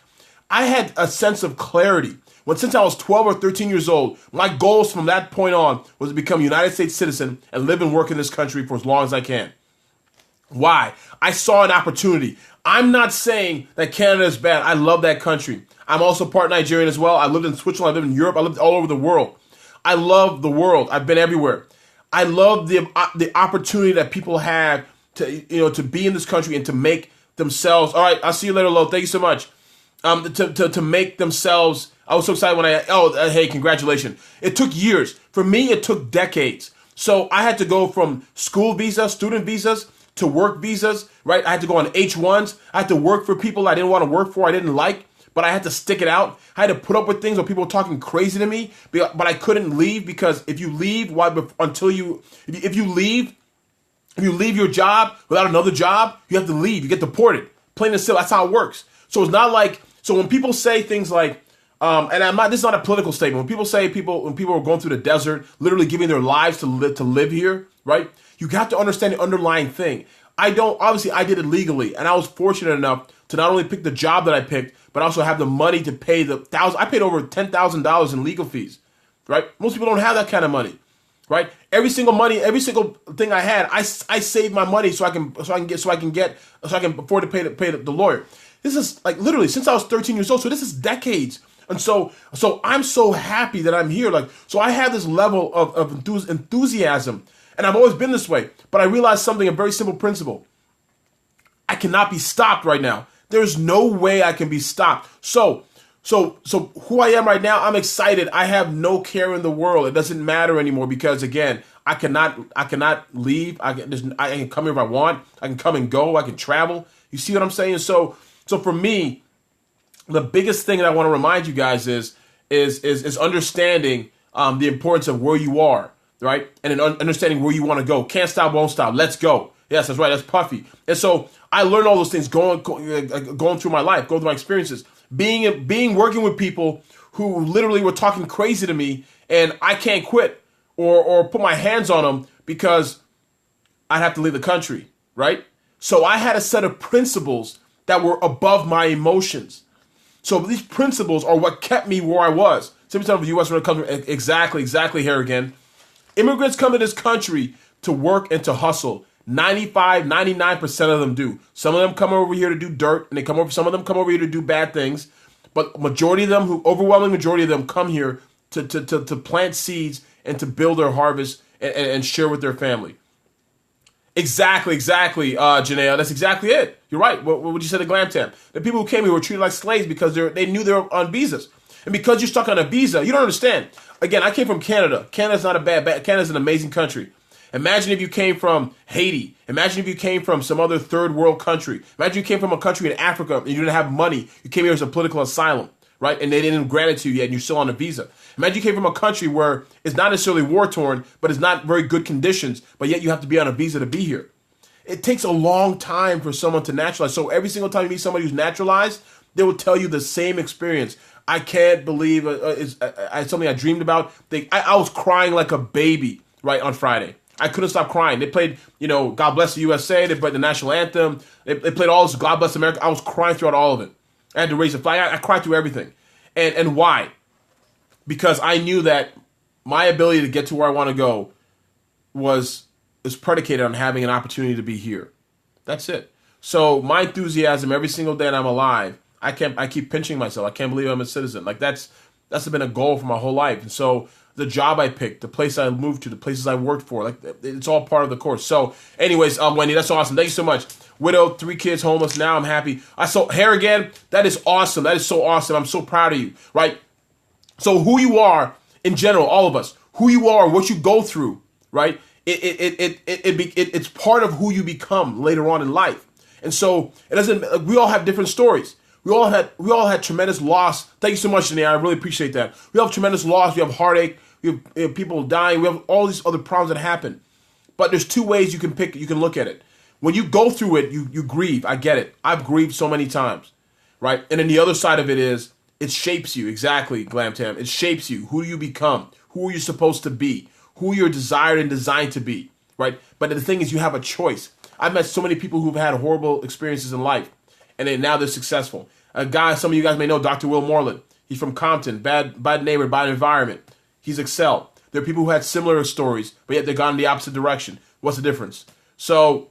I had a sense of clarity. Since I was 12 or 13 years old, my goals from that point on was to become a United States citizen and live and work in this country for as long as I can. Why? I saw an opportunity. I'm not saying that Canada is bad. I love that country. I'm also part Nigerian as well. I lived in Switzerland. I lived in Europe. I lived all over the world. I love the world. I've been everywhere. I love the opportunity that people have to be in this country and to make themselves. All right, I'll see you later, Lo. Thank you so much. To make themselves. I was so excited when hey, congratulations. It took years. For me, it took decades. So I had to go from school visas, student visas, to work visas, right? I had to go on H1s. I had to work for people I didn't want to work for, I didn't like, but I had to stick it out. I had to put up with things where people were talking crazy to me, but I couldn't leave because if you leave, if you leave your job without another job, you have to leave. You get deported. Plain and simple. That's how it works. So it's not like, so when people say things like, this is not a political statement. When people are going through the desert, literally giving their lives to live here, right? You have to understand the underlying thing. I did it legally, and I was fortunate enough to not only pick the job that I picked, but also have the money to pay I paid over $10,000 in legal fees, right? Most people don't have that kind of money, right? Every single thing I had, I saved my money so I can afford to pay the lawyer. This is like literally since I was 13 years old. So this is decades. And so I'm so happy that I'm here. So I have this level of enthusiasm, and I've always been this way. But I realized something, a very simple principle. I cannot be stopped right now. There's no way I can be stopped. So who I am right now, I'm excited. I have no care in the world. It doesn't matter anymore because again, I cannot leave. I can come here if I want. I can come and go. I can travel. You see what I'm saying? So for me, the biggest thing that I want to remind you guys is is understanding the importance of where you are, right? And understanding where you want to go. Can't stop, won't stop. Let's go. Yes, that's right. That's Puffy. And so I learned all those things going through my life, going through my experiences, working with people who literally were talking crazy to me, and I can't quit or put my hands on them because I'd have to leave the country, right? So I had a set of principles that were above my emotions. So these principles are what kept me where I was. 70% of the U.S. when it comes to exactly here again. Immigrants come to this country to work and to hustle. 99% of them do. Some of them come over here to do dirt, and some of them come over here to do bad things. But overwhelming majority of them come here to plant seeds and to build their harvest and share with their family. Exactly, Janelle. That's exactly it. You're right. What would you say to Glamtam? The people who came here were treated like slaves because they knew they were on visas. And because you're stuck on a visa, you don't understand. Again, I came from Canada. Canada's not Canada's an amazing country. Imagine if you came from Haiti. Imagine if you came from some other third world country. Imagine you came from a country in Africa and you didn't have money. You came here as a political asylum, right? And they didn't grant it to you yet and you're still on a visa. Imagine you came from a country where it's not necessarily war-torn, but it's not very good conditions, but yet you have to be on a visa to be here. It takes a long time for someone to naturalize. So every single time you meet somebody who's naturalized, they will tell you the same experience. I can't believe it's something I dreamed about. I was crying like a baby, right, on Friday. I couldn't stop crying. They played, God Bless the USA. They played the national anthem. They played all this God Bless America. I was crying throughout all of it. I had to raise the flag. I cried through everything. And why? Because I knew that my ability to get to where I want to go is predicated on having an opportunity to be here. That's it. So my enthusiasm every single day that I'm alive, I keep pinching myself. I can't believe I'm a citizen. Like that's been a goal for my whole life. And so the job I picked, the place I moved to, the places I worked for, like it's all part of the course. So anyways, Wendy, that's awesome. Thank you so much. Widow, 3 kids, homeless. Now I'm happy. I saw hair again. That is awesome. That is so awesome. I'm so proud of you, right? So who you are in general, all of us, who you are, what you go through, right? It's part of who you become later on in life. And so it doesn't. We all have different stories. We all had tremendous loss. Thank you so much, Danae. I really appreciate that. We have tremendous loss. We have heartache. We have people dying. We have all these other problems that happen. But there's 2 ways you can look at it. When you go through it, you grieve. I get it. I've grieved so many times, right? And then the other side of it is it shapes you. Exactly, Glamtam. It shapes you. Who do you become? Who are you supposed to be? Who you're desired and designed to be, right? But the thing is, you have a choice. I've met so many people who've had horrible experiences in life, and now they're successful. A guy, some of you guys may know, Dr. Will Moreland. He's from Compton, bad neighborhood, bad environment. He's excelled. There are people who had similar stories, but yet they've gone in the opposite direction. What's the difference? So,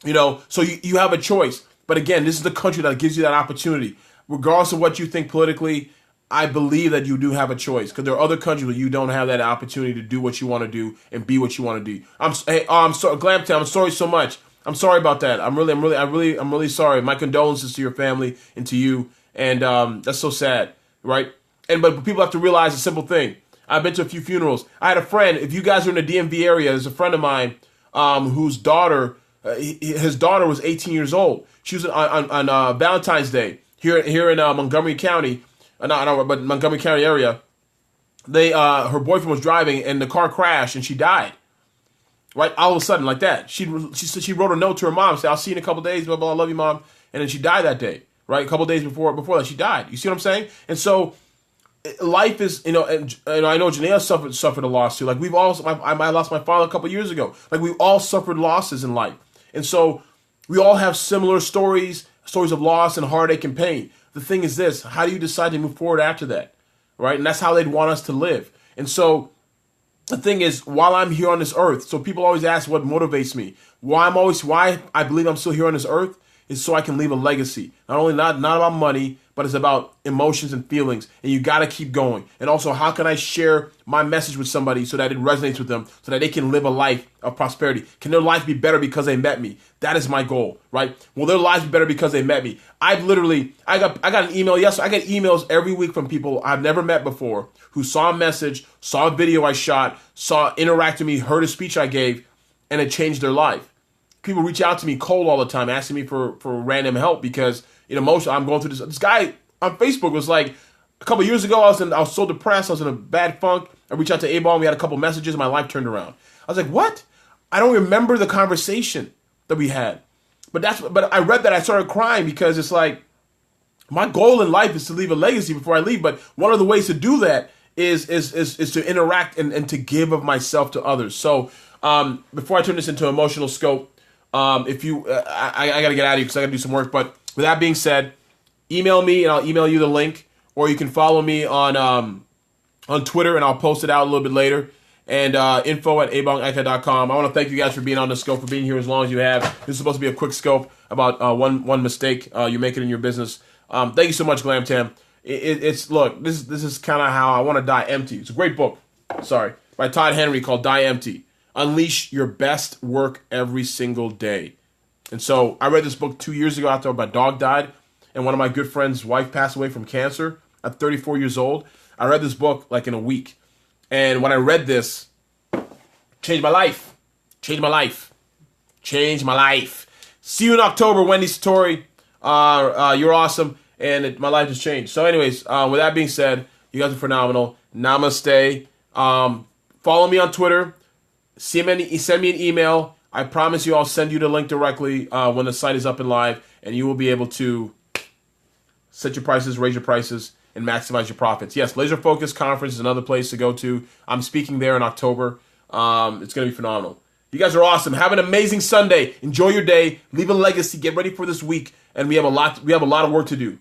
you have a choice. But again, this is the country that gives you that opportunity. Regardless of what you think politically, I believe that you do have a choice, because there are other countries where you don't have that opportunity to do what you want to do and be what you want to do. I'm sorry, Glamtown. I'm sorry so much. I'm sorry about that. I'm really sorry. My condolences to your family and to you. And that's so sad, right? But people have to realize a simple thing. I've been to a few funerals. I had a friend. If you guys are in the DMV area, there's a friend of mine whose daughter, his daughter was 18 years old. She was on Valentine's Day here in Montgomery County. But Montgomery County area, her boyfriend was driving and the car crashed and she died. Right, all of a sudden, like that. She wrote a note to her mom, said, "I'll see you in a couple of days. Blah blah. I love you, mom." And then she died that day. Right, a couple of days before that, she died. You see what I'm saying? And so, life is, and I know Janelle suffered a loss too. Like I lost my father a couple of years ago. Like we've all suffered losses in life, and so we all have similar stories of loss and heartache and pain. The thing is this: how do you decide to move forward after that? Right, and that's how they'd want us to live. And so the thing is, while I'm here on this earth, so people always ask what motivates me. Why I believe I'm still here on this earth is so I can leave a legacy. Not about money, but it's about emotions and feelings. And you got to keep going. And also, how can I share my message with somebody so that it resonates with them, so that they can live a life of prosperity? Can their life be better because they met me? That is my goal, right? Will their lives be better because they met me? I got an email yesterday. I get emails every week from people I've never met before who saw a message, saw a video I shot, interacted with me, heard a speech I gave, and it changed their life. People reach out to me cold all the time, asking me for random help because I'm going through this. This guy on Facebook was like, A couple years ago, I was so depressed. I was in a bad funk. I reached out to A-Ball, and we had a couple messages, and my life turned around. I was like, what? I don't remember the conversation that we had. But I read that, I started crying because it's like, my goal in life is to leave a legacy before I leave. But one of the ways to do that is to interact and to give of myself to others. So before I turn this into emotional scope, if you, I got to get out of here because I got to do some work. But with that being said, email me and I'll email you the link, or you can follow me on Twitter and I'll post it out a little bit later. And info@ebongeka.com. I want to thank you guys for being on the scope, for being here as long as you have. This is supposed to be a quick scope about one mistake you make it in your business. Thank you so much, Glam Tam. Look, this is kind of how I want to die empty. It's a great book, by Todd Henry called Die Empty. Unleash your best work every single day. And so I read this book 2 years ago after my dog died, and one of my good friends' wife passed away from cancer at 34 years old. I read this book like in a week. And when I read this, changed my life. Changed my life. Changed my life. See you in October, Wendy Satori. You're awesome. And my life has changed. So anyways, with that being said, you guys are phenomenal. Namaste. Follow me on Twitter. Send me an email. I promise you I'll send you the link directly when the site is up and live. And you will be able to set your prices, raise your prices, and maximize your profits. Yes, Laser Focus Conference is another place to go to. I'm speaking there in October. It's going to be phenomenal. You guys are awesome. Have an amazing Sunday. Enjoy your day. Leave a legacy. Get ready for this week. And we have a lot of work to do.